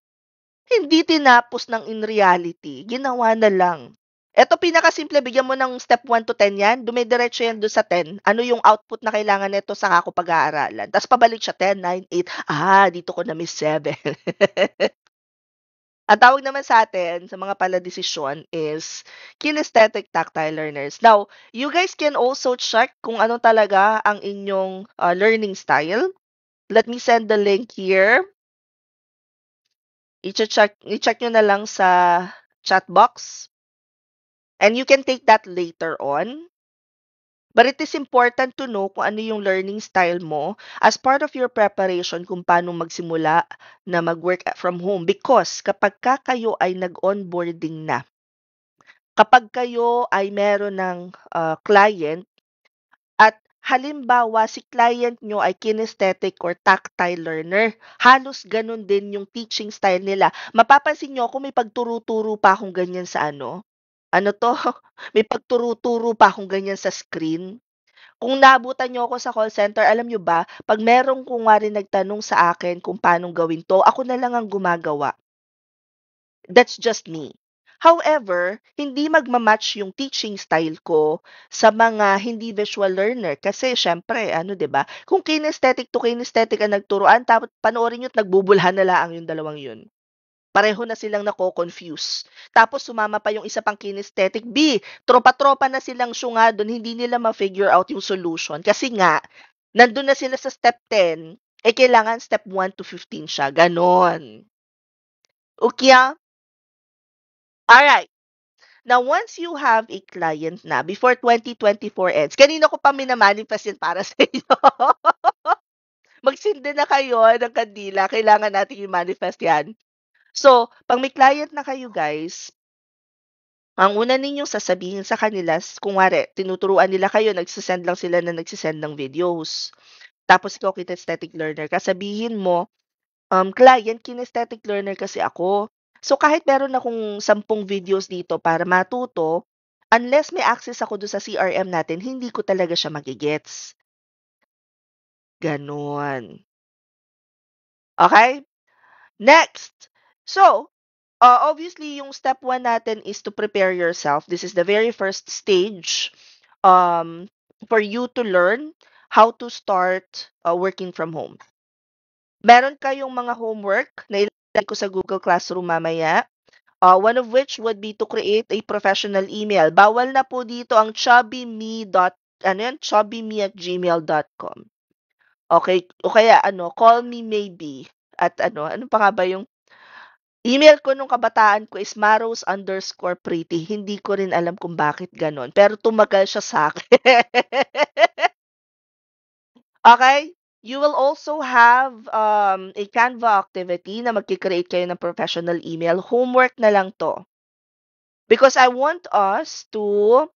Hindi tinapos ng in reality, ginawa na lang. Eto pinakasimple, bigyan mo ng step 1 to 10 yan, dumidiretso yan doon sa 10. Ano yung output na kailangan nito sa ako pag-aaralan? Tapos pabalik siya 10, 9, 8. Dito ko na miss 7. Ang tawag naman sa atin, sa mga paladesisyon is kinesthetic tactile learners. Now, you guys can also check kung ano talaga ang inyong learning style. Let me send the link here. I-check nyo na lang sa chat box. And you can take that later on. But it is important to know kung ano yung learning style mo as part of your preparation kung paano magsimula na mag-work from home. Because kapag kayo ay nag-onboarding na, kapag kayo ay meron ng client at halimbawa si client nyo ay kinesthetic or tactile learner, halos ganun din yung teaching style nila. Mapapansin nyo kung may pagturo-turo pa akong ganyan sa ano to, may pagturo-turo pa akong ganyan sa screen. Kung naabutan niyo ako sa call center, alam niyo ba, 'pag merong kunwari nagtanong sa akin kung paano gawin 'to, ako na lang ang gumagawa. That's just me. However, hindi magma-match yung teaching style ko sa mga hindi visual learner kasi siyempre ano 'di ba, kung kinesthetic to kinesthetic ang nagturuan tapos panoorin niyo at nagbubulhan na laang yung dalawang yun. Pareho na silang nako-confuse. Tapos sumama pa yung isa pang kinesthetic, tropa-tropa na silang syunga dun, hindi nila ma-figure out yung solution. Kasi nga, nandun na sila sa step 10, kailangan step 1 to 15 siya. Ganon. Okay? Alright. Now, once you have a client na, before 2024 ends, kanina ko pa minamanifest yun para sa inyo. Magsindi na kayo ng kandila. Kailangan natin i-manifest yan. So, pag may client na kayo guys, ang una ninyong sasabihin sa kanila, kunwari, tinuturuan nila kayo, nagsisend ng videos. Tapos ikaw kinesthetic learner ka, sabihin mo, client, kinesthetic learner kasi ako. So kahit meron akong 10 videos dito para matuto, unless may access ako doon sa CRM natin, hindi ko talaga siya magigets. Ganon. Okay? Next. So, obviously, yung step 1 natin is to prepare yourself. This is the very first stage um, for you to learn how to start working from home. Meron kayong mga homework na ilalagay ko sa Google Classroom mamaya. One of which would be to create a professional email. Bawal na po dito ang chubbyme@gmail.com. Okay, o kaya call me maybe at ano pa nga ba yung Email ko nung kabataan ko is Maros_pretty. Hindi ko rin alam kung bakit gano'n, pero tumagal siya sa'kin. Okay? You will also have a Canva activity na magki-create kayo ng professional email. Homework na lang 'to. Because I want us to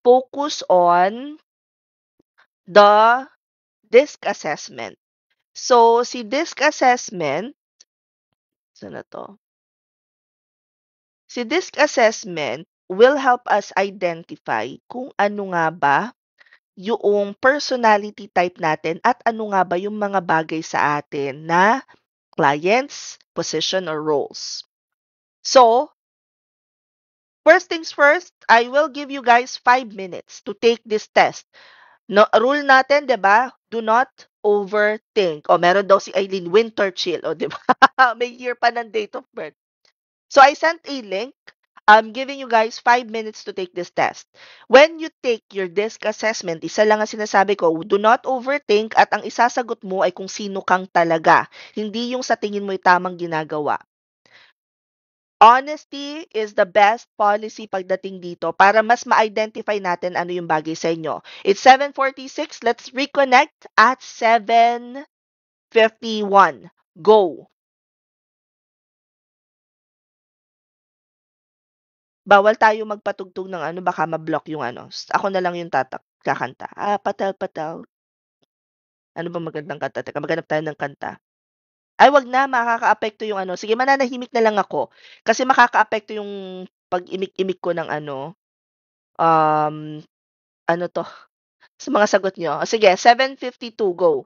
focus on the DISC assessment. So, si DISC assessment, saan na 'to? Si DISC assessment will help us identify kung ano nga ba yung personality type natin at ano nga ba yung mga bagay sa atin na clients, position, or roles. So, first things first, I will give you guys 5 minutes to take this test. No, rule natin, 'di ba? Do not overthink. O meron daw si Eileen winter chill, o 'di ba? May year pa ng date of birth. So I sent a link. I'm giving you guys 5 minutes to take this test. When you take your DISC assessment, isa lang ang sinasabi ko, do not overthink at ang isasagot mo ay kung sino kang talaga. Hindi yung sa tingin mo ay tamang ginagawa. Honesty is the best policy pagdating dito para mas ma-identify natin ano yung bagay sa inyo. It's 7:46. Let's reconnect at 7:51. Go! Bawal tayo magpatugtog ng ano, baka ma-block yung ano. Ako na lang yung kakanta. Patal-patal. Ano ba magandang kanta? Teka, maghanap tayo ng kanta. Ay, wag na, makakaapekto yung ano. Sige, mananahimik na lang ako. Kasi makakaapekto yung pag-imik-imik ko ng ano, um, ano 'to, sa mga sagot niyo. O sige, 7:52, go.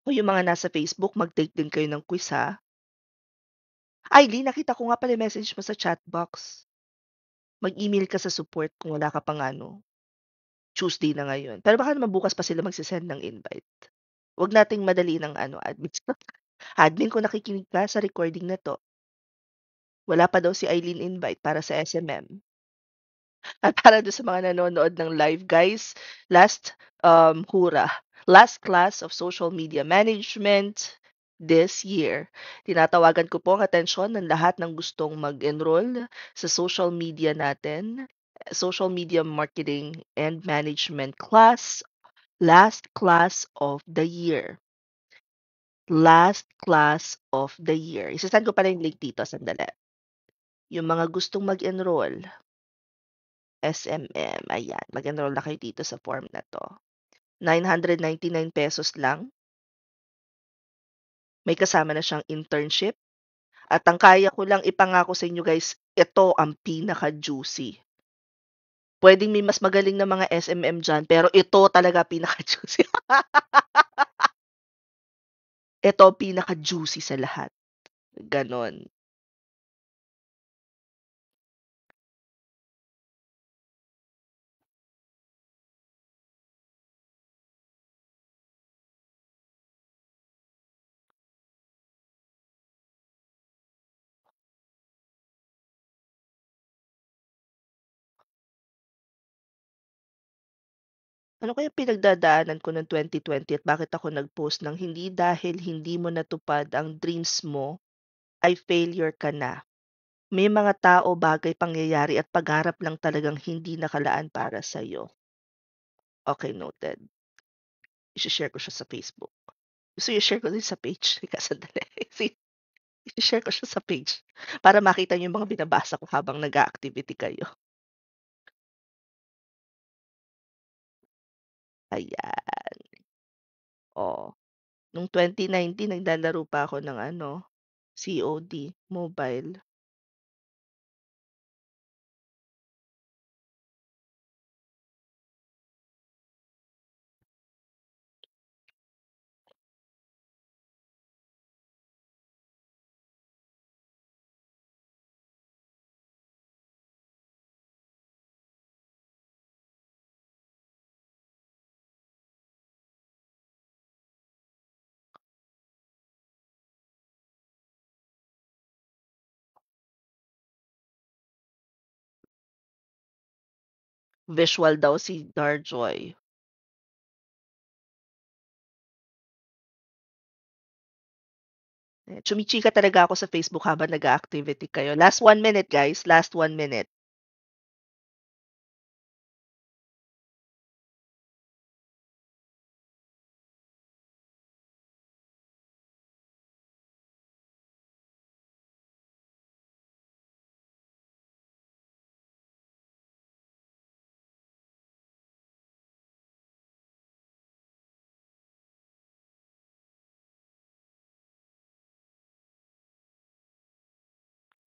O yung mga nasa Facebook, mag-take din kayo ng quiz, ha? Lee, nakita ko nga pala yung message mo sa chat box. Mag-email ka sa support kung wala ka pang ano, Tuesday na ngayon. Pero baka naman bukas pa sila magse-send ng invite. Huwag nating madali ng ano, admin. Admin, kung nakikinig ka sa recording na 'to, wala pa daw si Eileen invite para sa SMM. At para dun sa mga nanonood ng live, guys, last hura, last class of social media management this year. Tinatawagan ko po ang atensyon ng lahat ng gustong mag-enroll sa social media natin, social media marketing and management class, last class of the year. Last class of the year. Isa-send ko pala yung link dito, sandali. Yung mga gustong mag-enroll, SMM, ayan, mag-enroll na kayo dito sa form na 'to. ₱999 lang. May kasama na siyang internship At ang kaya ko lang ipangako sa inyo guys, ito ang pinaka-juicy. Puwedeng may mas magaling na mga SMM diyan, pero ito talaga pinaka-juicy. Ito ang pinaka-juicy sa lahat, gano'n. Ano kaya pinagdadaanan ko ng 2020 at bakit ako nag-post ng hindi dahil hindi mo natupad ang dreams mo ay failure ka na. May mga tao, bagay, pangyayari at pagharap lang talagang hindi nakalaan para sa'yo. Okay, noted. I-share ko siya sa Facebook. Gusto i-share ko din sa page. Teka, sandali. I-share ko siya sa page para makita niyo yung mga binabasa ko habang nag-a-activity kayo. Ayan. Oh, nung 2019 naglalaro pa ako ng ano, COD mobile. Visual daw si Darjoy. Chumichika talaga ako sa Facebook habang nag-a-activity kayo. Last 1 minute guys, last 1 minute.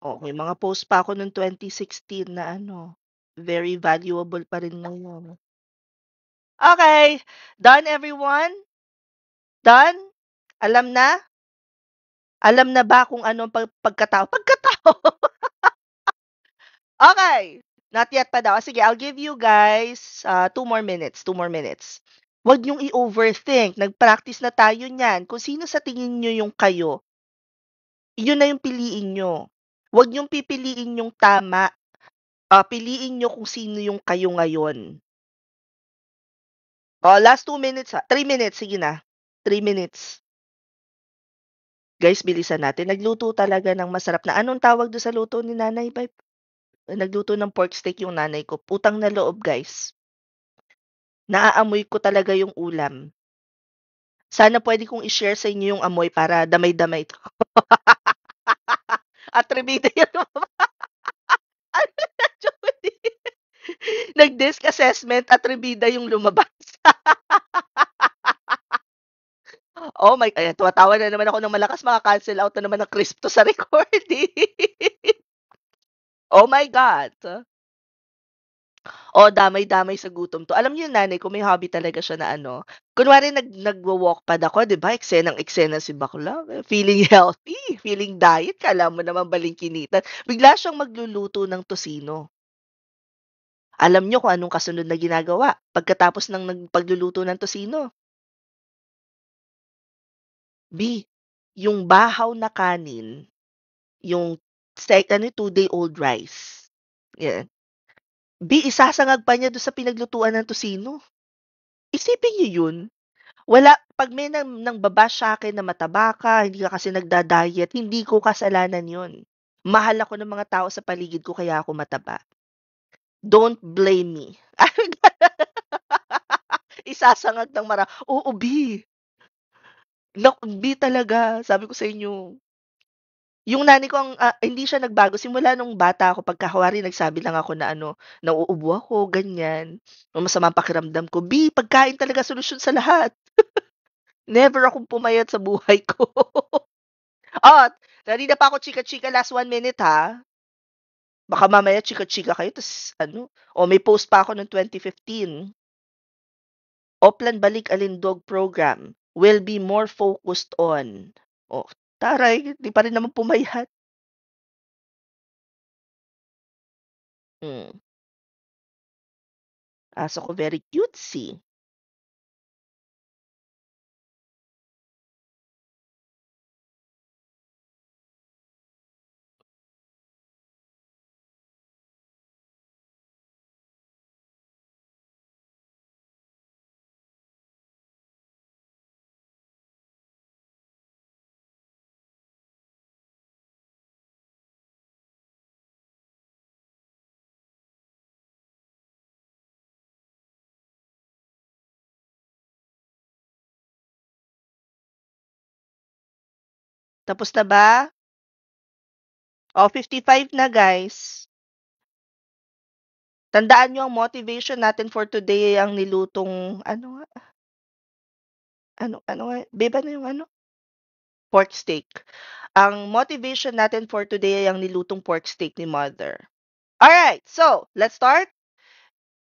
Oh, may mga post pa ako noong 2016 na ano, very valuable pa rin ngayon. Okay, done everyone? Done? Alam na? Alam na ba kung ano ang pagkatao? Pagkatao! Okay, not yet pa daw. Sige, I'll give you guys 2 more minutes, 2 more minutes. Huwag niyong i-overthink. Nag-practice na tayo niyan. Kung sino sa tingin niyo yung kayo, yun na yung piliin niyo. Huwag niyong pipiliin yung tama. Piliin niyo kung sino yung kayo ngayon. Oh, last 2 minutes ha. 3 minutes, sige na. 3 minutes. Guys, bilisan natin. Nagluto talaga ng masarap na. Anong tawag doon sa luto ni Nanay Vibe? Nagluto ng pork steak yung nanay ko. Utang na loob, guys. Naaamoy ko talaga yung ulam. Sana puwede kong i-share sa inyo yung amoy para damay-damay 'to. Atribida yan ano na Judy, nag-disc assessment, atribida yung lumabas. Oh my ayan tumatawa na naman ako ng malakas, maka-cancel out na naman ng Crisp 'to sa recording. Oh my God. Oh, damay-damay sa gutom 'to. Alam niyo yung nanay ko may hobby talaga siya na ano, kunwari nagwo-walkpad ako 'di ba, eksenang-eksena si bakla, feeling healthy, feeling diet, akala mo naman balingkinitan, bigla siyang magluluto ng tocino. Alam niyo kung anong kasunod na ginagawa pagkatapos ng pagluluto ng tocino? B, yung bahaw na kanin, yung 2-day-old rice, yan. B, isasangag pa niya dun sa pinaglutuan ng tocino. Isipin niyo yun. Wala 'pag may nangba-bash sa'kin na mataba ka, hindi ka kasi nagda-diet, hindi ko kasalanan 'yun. Mahal ako ng mga tao sa paligid ko kaya ako mataba. Don't blame me. Isasangag ng oo, B. B talaga, sabi ko sa inyo. Yung nanay ko hindi siya nagbago simula nung bata ako pagka kunwari nagsabi lang ako na ano, nauubo ako, ganyan, o masama ang pakiramdam ko, B, pagkain talaga solusyon sa lahat. Never akong pumayat sa buhay ko. Oh, kanina pa ako chika-chika last 1 minute ha. Baka mamaya chika-chika kayo tas ano, may post pa ako noong 2015. Oplan Balik Alindog program will be more focused on. Oh, taray, di pa rin naman pumayat. Hmm. Aso ko very cutesy. Tapos na ba? Oh, 55 na guys. Tandaan nyo ang motivation natin for today ay ang nilutong, ano nga, ano nga, beba na yung ano? Pork steak. Ang motivation natin for today ay ang nilutong pork steak ni Mother. Alright, so let's start.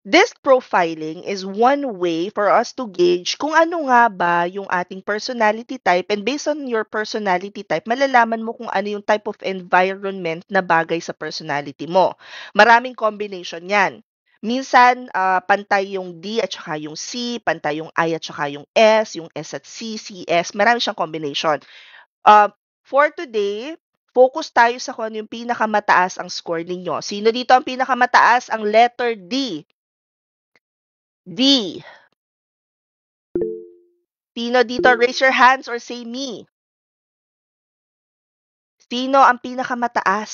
This profiling is one way for us to gauge kung ano nga ba yung ating personality type, and based on your personality type, malalaman mo kung ano yung type of environment na bagay sa personality mo. Maraming combination yan. Minsan, pantay yung D at saka yung C, pantay yung I at saka yung S, yung S at C, C, S. Marami siyang combination. For today, focus tayo sa kung ano yung pinakamataas ang score ninyo. Sino dito ang pinakamataas? Ang letter D. D. Sino dito? Raise your hands or say me. Sino ang pinakamataas?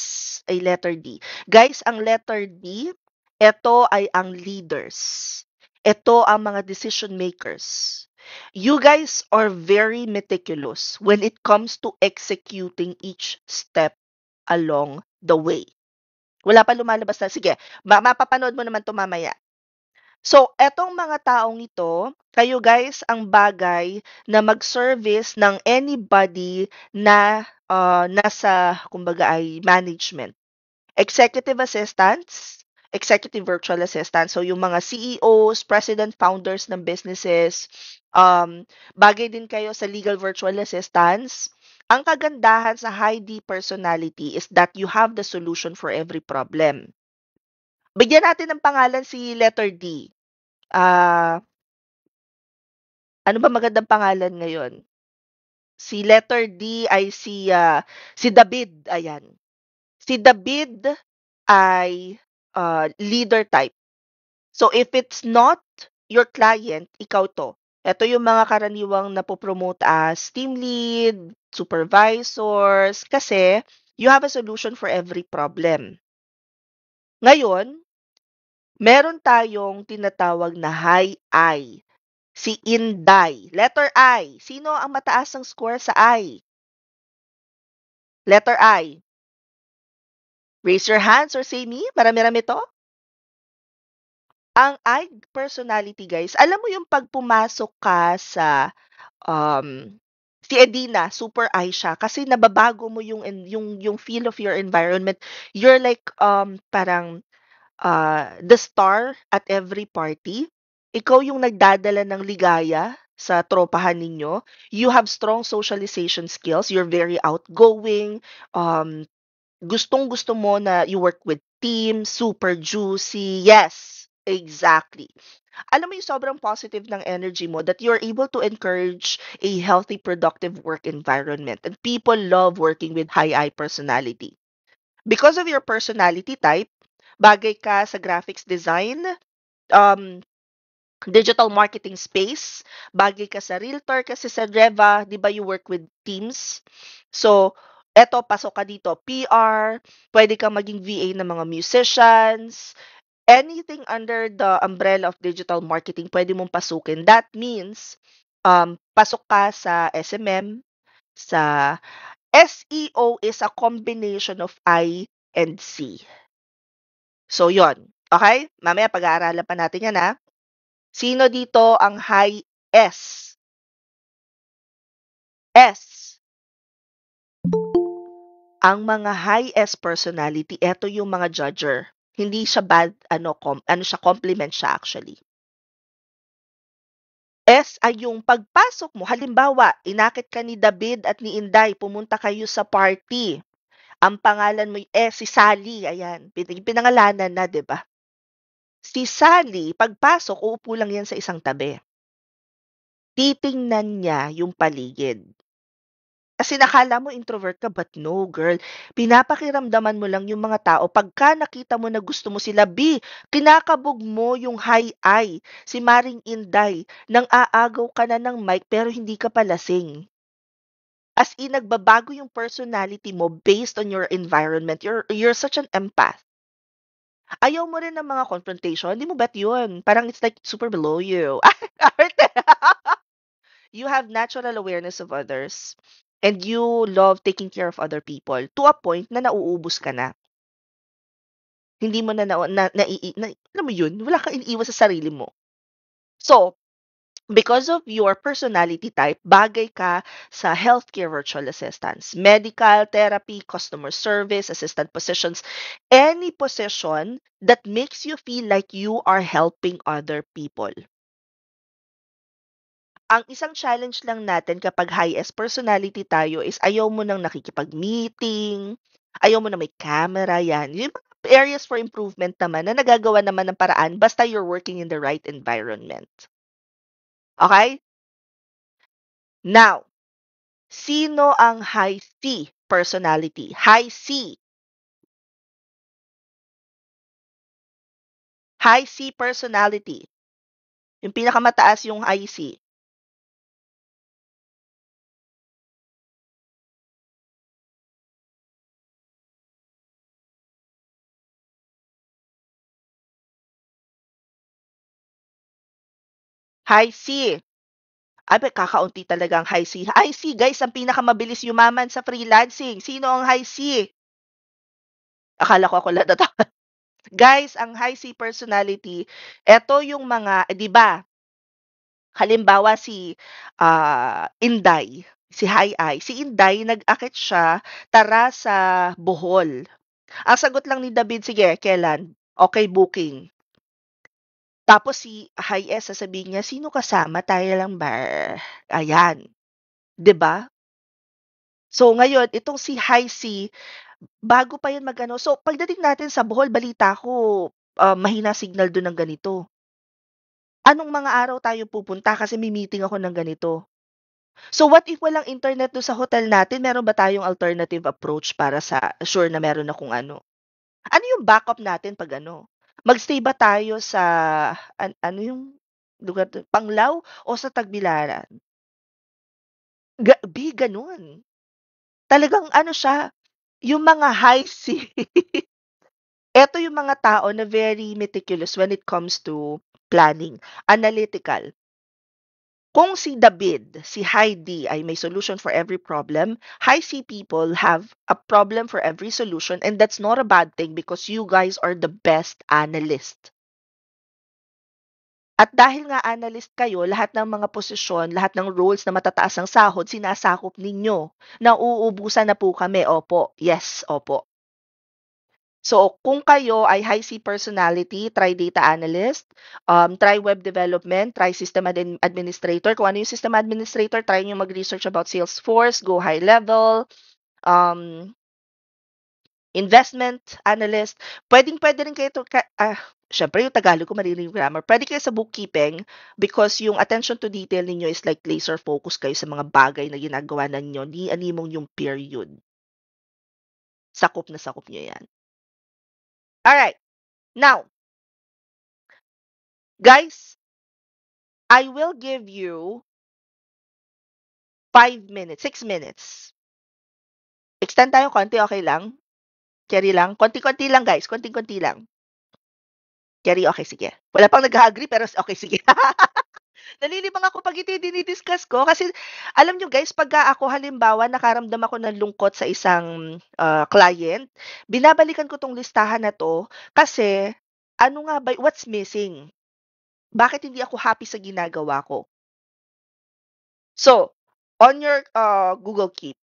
Ay letter D. Guys, ang letter D, ito ay ang leaders. Ito ang mga decision makers. You guys are very meticulous when it comes to executing each step along the way. Wala pa lumalabas na. Sige, mapapanood mo naman ito mamaya. So, etong mga taong ito, kayo guys ang bagay na mag-service ng anybody na nasa, kumbaga ay management. Executive assistants, executive virtual assistants, so yung mga CEOs, president, founders ng businesses, bagay din kayo sa legal virtual assistants. Ang kagandahan sa high D personality is that you have the solution for every problem. Bigyan natin ng pangalan si letter D. Ah, ano ba magandang pangalan ngayon? Si letter D ay si David, ayan. Si David ay leader type. So if it's not your client, ikaw to. Ito yung mga karaniwang napopromote as team lead, supervisors, kasi you have a solution for every problem. Ngayon, meron tayong tinatawag na high I. Si Inday. Letter I. Sino ang mataas ng score sa I? Letter I. Raise your hands or say me. Marami-rami to. Ang I personality, guys, alam mo yung pag pumasok ka sa si Edina, super I siya kasi nababago mo yung feel of your environment. You're like parang the star at every party. Ikaw yung nagdadala ng ligaya sa tropahan ninyo. You have strong socialization skills. You're very outgoing. Gustong-gusto mo na you work with team, super juicy. Yes, exactly. Alam mo yung sobrang positive ng energy mo that you're able to encourage a healthy, productive work environment. And people love working with high I personality. Because of your personality type, bagay ka sa graphics design, um, digital marketing space, bagay ka sa realtor kasi sa Reva, 'di ba you work with teams? So, eto pasok ka dito, PR, pwede kang maging VA ng mga musicians, anything under the umbrella of digital marketing pwede mong pasukin. That means pasok ka sa SMM, sa SEO is a combination of I and C. So, yon. Okay? Mamaya pag-aaralan pa natin yan, ha? Sino dito ang high S? S. Ang mga high S personality, eto yung mga judger. Hindi siya bad, ano siya, compliment siya actually. S ay yung pagpasok mo, halimbawa, inakit ka ni David at ni Inday, pumunta kayo sa party. Ang pangalan mo, si Sally, ayan, pinangalanan na, di ba? Si Sally, pagpasok, uupo lang yan sa isang tabi. Titingnan niya yung paligid. Kasi nakala mo introvert ka, but no, girl. Pinapakiramdaman mo lang yung mga tao. Pagka nakita mo na gusto mo sila, kinakabog mo yung high eye. Si Maring Inday, nang aagaw ka na ng mic pero hindi ka palasing. As in, nagbabago yung personality mo based on your environment. You're such an empath. Ayaw mo rin ng mga confrontation. Hindi mo bet yun? Parang it's like super below you. Arte. You have natural awareness of others and you love taking care of other people to a point na nauubos ka na. Hindi mo na, alam mo yun, wala kang iniiwas sa sarili mo. So, because of your personality type, bagay ka sa healthcare virtual assistants, medical, therapy, customer service, assistant positions, any position that makes you feel like you are helping other people. Ang isang challenge lang natin kapag high S personality tayo is ayaw mo nang nakikipag-meeting, ayaw mo na may camera, yan. Yung mga areas for improvement naman na nagagawa naman ng paraan basta you're working in the right environment. Okay? Now, sino ang high C personality? High C. High C personality. Yung pinakamataas yung high C. High C. Abe, kakaunti talagang high C. High C, guys, ang pinakamabilis yumaman sa freelancing. Sino ang high C? Akala ko ako lang tatawa. Guys, ang high C personality, eto yung mga, 'di ba? Halimbawa si Inday, si High Eye. Si Inday nag-akit siya tara sa Bohol. Ang sagot lang ni David, sige, kailan? Okay, booking. Tapos si High S sasabihin niya, sino kasama? Tayo lang ba? Ayan, 'di ba? So ngayon, itong si High C, bago pa 'yan mag-ano, so pagdating natin sa Bohol, balita ko, mahina signal do'n ng ganito. Anong mga araw tayo pupunta kasi may meeting ako ng ganito. So what if walang internet do'n sa hotel natin, meron ba tayong alternative approach para sa sure na meron akong ano? Ano yung backup natin 'pag ano? Mag-stay ba tayo sa ano yung lugar dun, Panglao o sa Tagbilaran? Gano'n. Talagang ano siya, yung mga high C. Eto yung mga tao na very meticulous when it comes to planning, analytical. Kung si David, si Heidi ay may solution for every problem, high C people have a problem for every solution, and that's not a bad thing because you guys are the best analyst. At dahil nga analyst kayo, lahat ng mga posisyon, lahat ng roles na matataas ang sahod, sinasakop ninyo. Nauubusan na po kami. Opo. Yes, opo. So, kung kayo ay high C personality, try data analyst, try web development, try system administrator. Kung ano yung system administrator, try nyo mag-research about Salesforce, go high level, um, investment analyst. Pwedeng-pwede rin kayo syempre yung Tagalog ko maririnig grammar. Pwede kayo sa bookkeeping because yung attention to detail ninyo is like laser focus kayo sa mga bagay na ginagawa ninyo. Ni animong yung period. Sakop na sakop nyo yan. Alright. Now, guys, I will give you 5 minutes, 6 minutes. Extend tayo konti, okay lang? Carry lang? Konti-konti lang, guys. Konti-konti lang. Carry, okay, sige. Wala pang nag-agree, pero okay, sige. Nalilibang ako pag ito yung dinidiscuss ko. Kasi, alam nyo guys, pagka ako halimbawa, nakaramdam ako ng lungkot sa isang client, binabalikan ko tong listahan na to kasi, ano nga ba, what's missing? Bakit hindi ako happy sa ginagawa ko? So, on your Google Keep,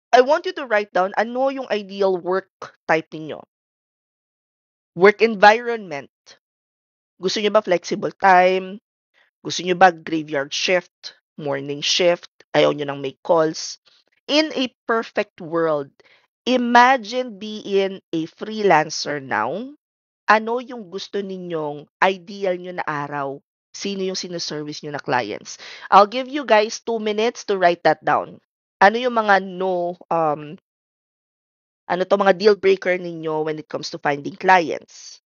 I want you to write down ano yung ideal work type ninyo. Work environment. Gusto niyo ba flexible time? Gusto niyo ba graveyard shift? Morning shift? Ayaw niyo nang make calls? In a perfect world, imagine being a freelancer now. Ano yung gusto ninyong ideal nyo na araw? Sino yung sinoservice nyo na clients? I'll give you guys 2 minutes to write that down. Ano yung mga ano to mga deal breaker ninyo when it comes to finding clients?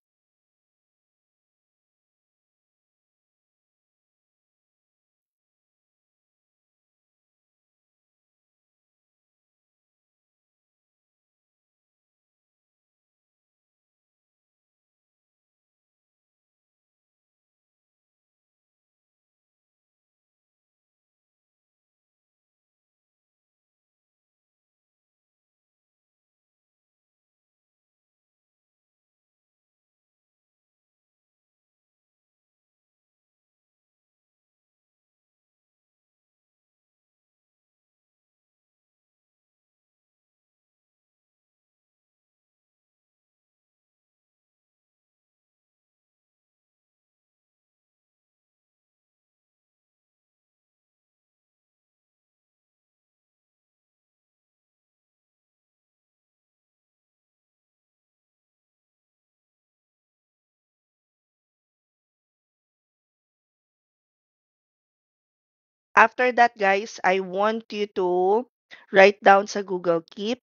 After that, guys, I want you to write down sa Google Keep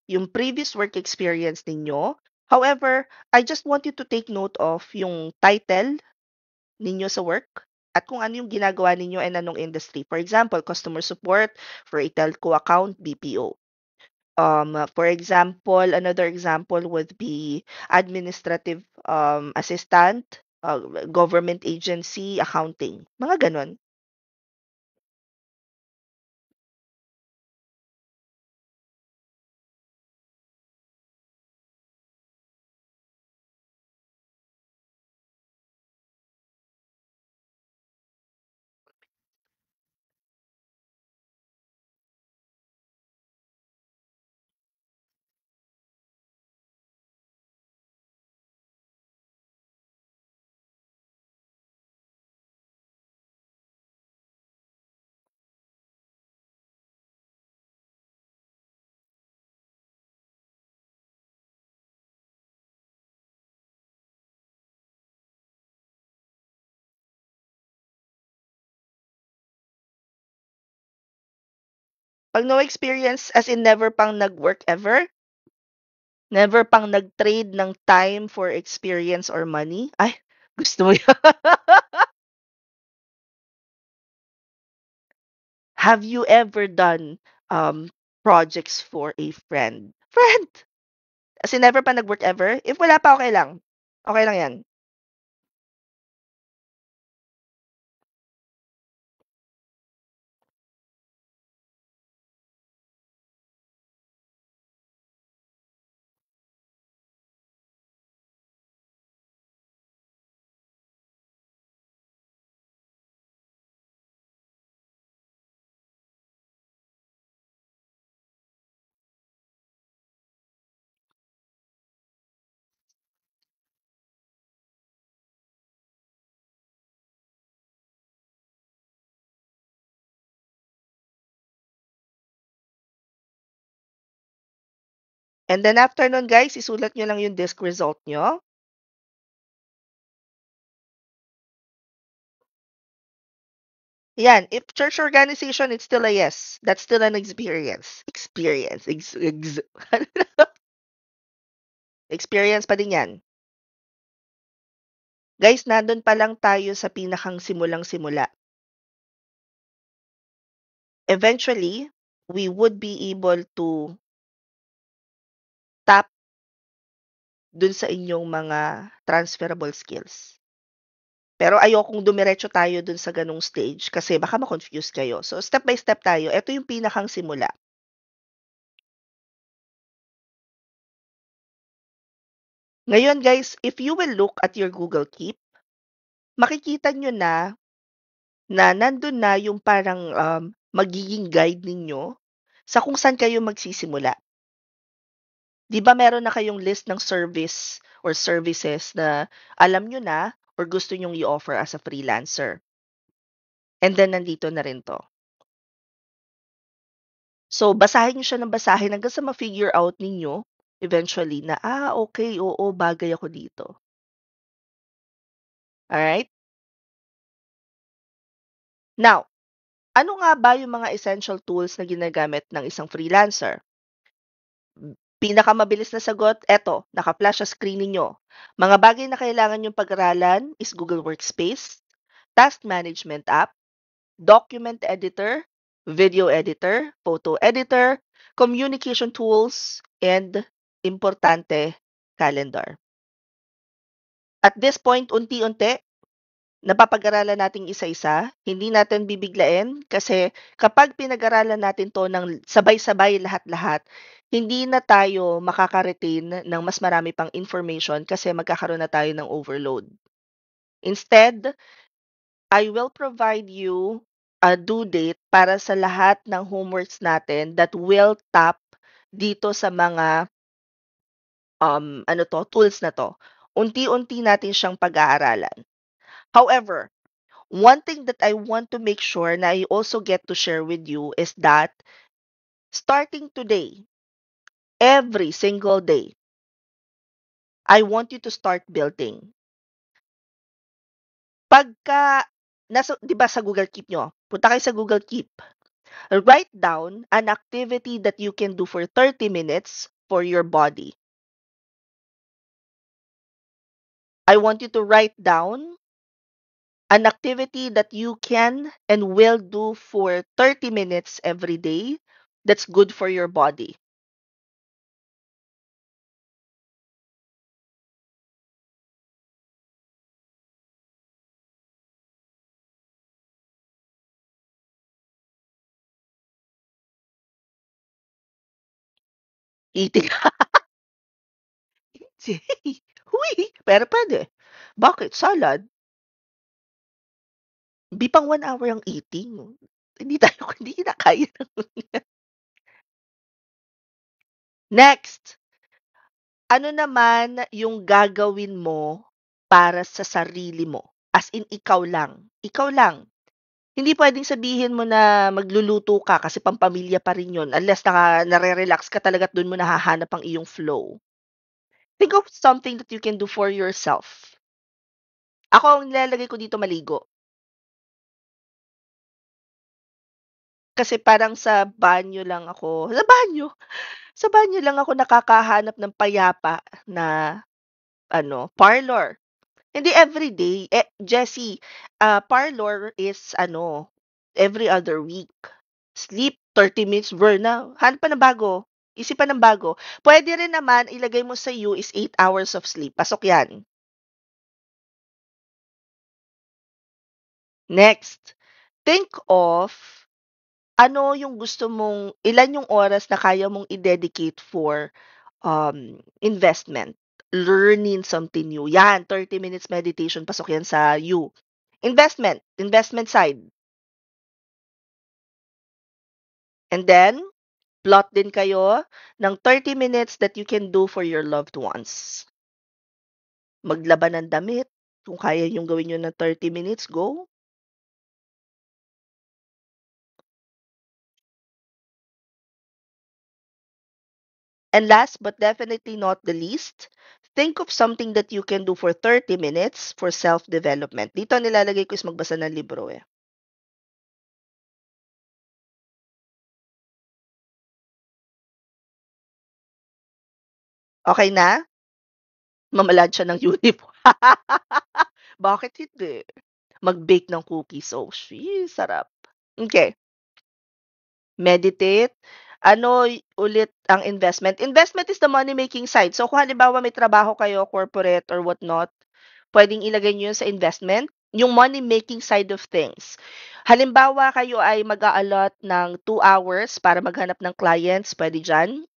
yung previous work experience ninyo. However, I just want you to take note of yung title ninyo sa work at kung ano yung ginagawa ninyo and anong industry. For example, customer support for a telco account, BPO. For example, another example would be administrative assistant, government agency, accounting. Mga ganon. 'Pag no experience as in never pang nag-work ever? Never pang nag-trade ng time for experience or money? Ay, gusto mo yan? Have you ever done projects for a friend? Friend! As in never pa nag-work ever? If wala pa, okay lang. Okay lang yan. And then after nun, guys, isulat nyo lang yung disk result nyo. Yan. If church organization, it's still a yes. That's still an experience. Experience. Experience pa din yan. Guys, nandun pa lang tayo sa pinakang simulang-simula. Eventually, we would be able to tap dun sa inyong mga transferable skills. Pero ayokong dumiretso tayo dun sa ganong stage kasi baka ma-confuse kayo. So, step by step tayo. Ito yung pinakang simula. Ngayon, guys, if you will look at your Google Keep, makikita nyo na nandun na yung parang magiging guide ninyo sa kung saan kayo magsisimula. 'Di ba meron na kayong list ng service or services na alam nyo na or gusto nyong i-offer as a freelancer. And then nandito na rin 'to. So, basahin niyo siya ng basahin hanggang sa ma-figure out ninyo eventually na, okay, oo, bagay ako dito. Alright? Now, ano nga ba yung mga essential tools na ginagamit ng isang freelancer? Pinakamabilis na sagot, eto, naka-flash sa screen ninyo. Mga bagay na kailangan niyong pag-aralan is Google Workspace, Task Management App, Document Editor, Video Editor, Photo Editor, Communication Tools, and importante, Calendar. At this point, unti-unti, napapag-aralan natin isa-isa, hindi natin bibiglain kasi kapag pinag-aralan natin 'to ng sabay-sabay lahat-lahat, hindi na tayo makaka-retain ng mas marami pang information kasi magkakaroon na tayo ng overload. Instead, I will provide you a due date para sa lahat ng homeworks natin that will tap dito sa mga, tools na 'to. Unti-unti natin siyang pag-aaralan. However, one thing that I want to make sure na I also get to share with you is that starting today, every single day, I want you to start building. Pagka, 'di ba sa Google Keep nyo? Punta kayo sa Google Keep. Write down an activity that you can do for 30 minutes for your body. I want you to write down an activity that you can and will do for 30 minutes every day that's good for your body. Eating. Huy! Pero pwede. Bakit? Salad? Di pang 1 hour ang eating. Hindi tayo hindi na kaya. Next, ano naman yung gagawin mo para sa sarili mo? As in, ikaw lang. Ikaw lang. Hindi puwedeng sabihin mo na magluluto ka kasi pampamilya pa rin yun unless nare-relax ka talaga at dun mo nahahanap ang iyong flow. Think of something that you can do for yourself. Ako, ang nilalagay ko dito maligo. Kasi parang sa banyo lang ako nakakahanap ng payapa na parlor. Hindi everyday. Jessie, parlor is every other week. Sleep, 30 minutes, burn na. Hanap pa ng bago. Isip pa ng bago. Pwede rin naman, ilagay mo sa you is 8 hours of sleep. Pasok yan. Next, think of ilan yung oras na kaya mong i-dedicate for investment, learning something new. Yan, 30 minutes meditation, pasok yan sa you. Investment side. And then, plot din kayo ng 30 minutes that you can do for your loved ones. Maglaban ng damit, kung kaya yung gawin nyo ng 30 minutes, go. And last but definitely not the least, think of something that you can do for 30 minutes for self-development. Dito nilalagay ko is magbasa ng libro eh. Okay na? Mamalad siya ng uniform. Bakit hindi? Mag-bake ng cookies. Oh, sarap. Okay. Meditate. Ulit ang investment? Investment is the money-making side. So, kung halimbawa may trabaho kayo, corporate or whatnot, pwedeng ilagay niyo yun sa investment, yung money-making side of things. Halimbawa, kayo ay mag-a-allot ng 2 hours para maghanap ng clients, pwede dyan.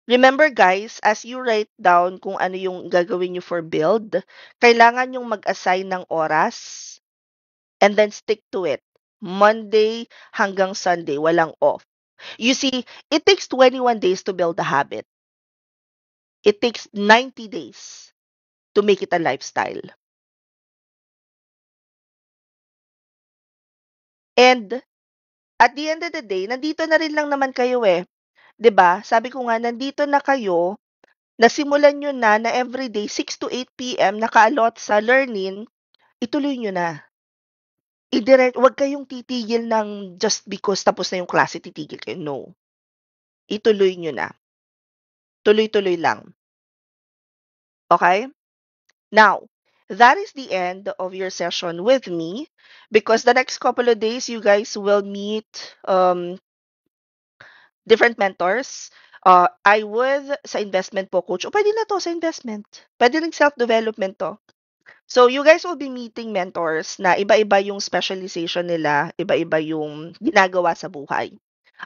Remember guys, as you write down kung ano yung gagawin niyo for build, kailangan yung mag-assign ng oras and then stick to it. Monday hanggang Sunday, walang off. You see, it takes 21 days to build a habit. It takes 90 days to make it a lifestyle. And at the end of the day, nandito na rin lang naman kayo eh. 'Di ba? Sabi ko nga, nandito na kayo, nasimulan nyo na everyday 6 to 8 p.m. nakaalot sa learning, ituloy nyo na. Wag kayong titigil ng just because tapos na yung klase, titigil kayo. No. Ituloy nyo na. Tuloy-tuloy lang. Okay? Now, that is the end of your session with me because the next couple of days, you guys will meet different mentors. I would sa investment po, coach. O, pwede na to sa investment. Pwede rin self-development to. So, you guys will be meeting mentors na iba-iba yung specialization nila, iba-iba yung ginagawa sa buhay.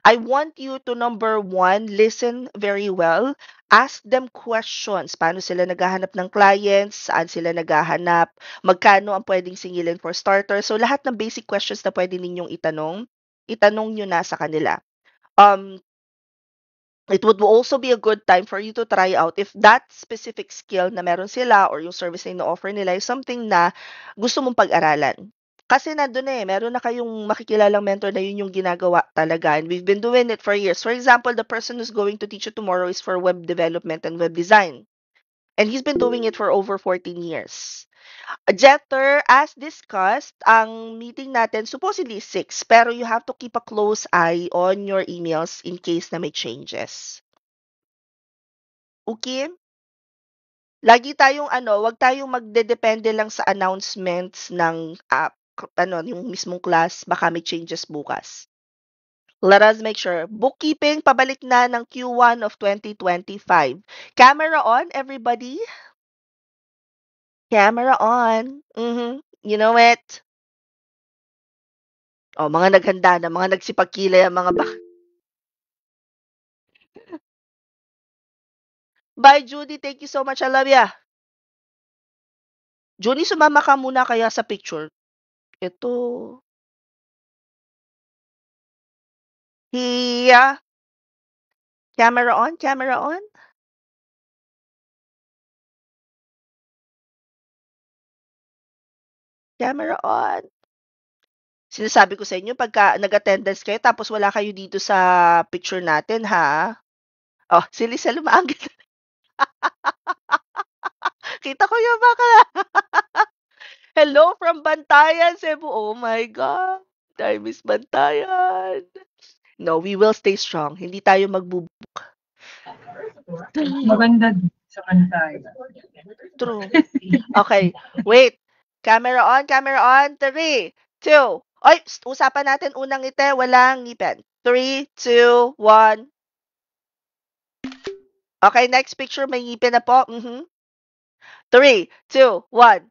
I want you to, number one, listen very well. Ask them questions. Paano sila naghahanap ng clients? Saan sila naghahanap? Magkano ang pwedeng singilin for starters? So, lahat ng basic questions na pwede ninyong itanong, itanong nyo na sa kanila. It would also be a good time for you to try out if that specific skill na meron sila or yung service na ino-offer nila is something na gusto mong pag-aralan. Kasi nandun na eh, meron na kayong makikilalang mentor na yun yung ginagawa talaga. And we've been doing it for years. For example, the person who's going to teach you tomorrow is for web development and web design. And he's been doing it for over 14 years. Jetter, as discussed, ang meeting natin supposedly is 6, pero you have to keep a close eye on your emails in case na may changes. Okay? Lagi tayong wag tayong magdedepende lang sa announcements ng yung mismong class, baka may changes bukas. Let us make sure. Bookkeeping, pabalik na ng Q1 of 2025. Camera on, everybody. Camera on. You know it. Oh, mga naghanda na, mga nagsipagkilay ang mga Bye, Judy. Thank you so much. I love ya. Judy, sumama ka muna kaya sa picture. Ito. Hiya. Camera on, camera on. Camera on. Sinasabi ko sa inyo, pagka nag-attendance kayo, tapos wala kayo dito sa picture natin, ha? Oh, si Lisa lumaanggit. Kita ko yung baka. Hello from Bantayan, Cebu. Oh my God. I miss Bantayan. No, we will stay strong. Hindi tayo magbubuk. Maganda sa Bantayan. True. Okay, wait. Camera on, camera on. 3, 2. Oy, usapan natin unang ngiti, walang ngipin. 3, 2, 1. Okay, next picture, may ngipin na po. 3, 2, 1.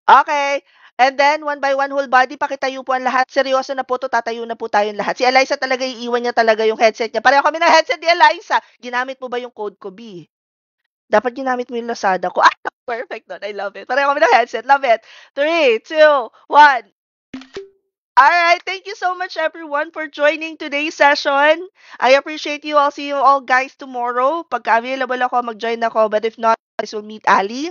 Okay. And then, one by one, whole body, pakitayo po ang lahat. Seryoso na po to, tatayo na po tayong lahat. Si Eliza talaga, iiwan niya talaga yung headset niya. Pareho kami ng headset ni Eliza. Ginamit mo ba yung code ko, B? Dapat ginamit mo yung Lazada ko. Ah, perfect nun. I love it. Pareho kami ng headset. Love it. 3, 2, 1. Alright, thank you so much everyone for joining today's session. I appreciate you. I'll see you all guys tomorrow. Pagka available ako, mag-join ako. But if not, guys will meet Ali.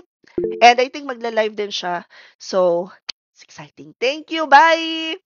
And I think magla-live din siya. So, it's exciting. Thank you. Bye!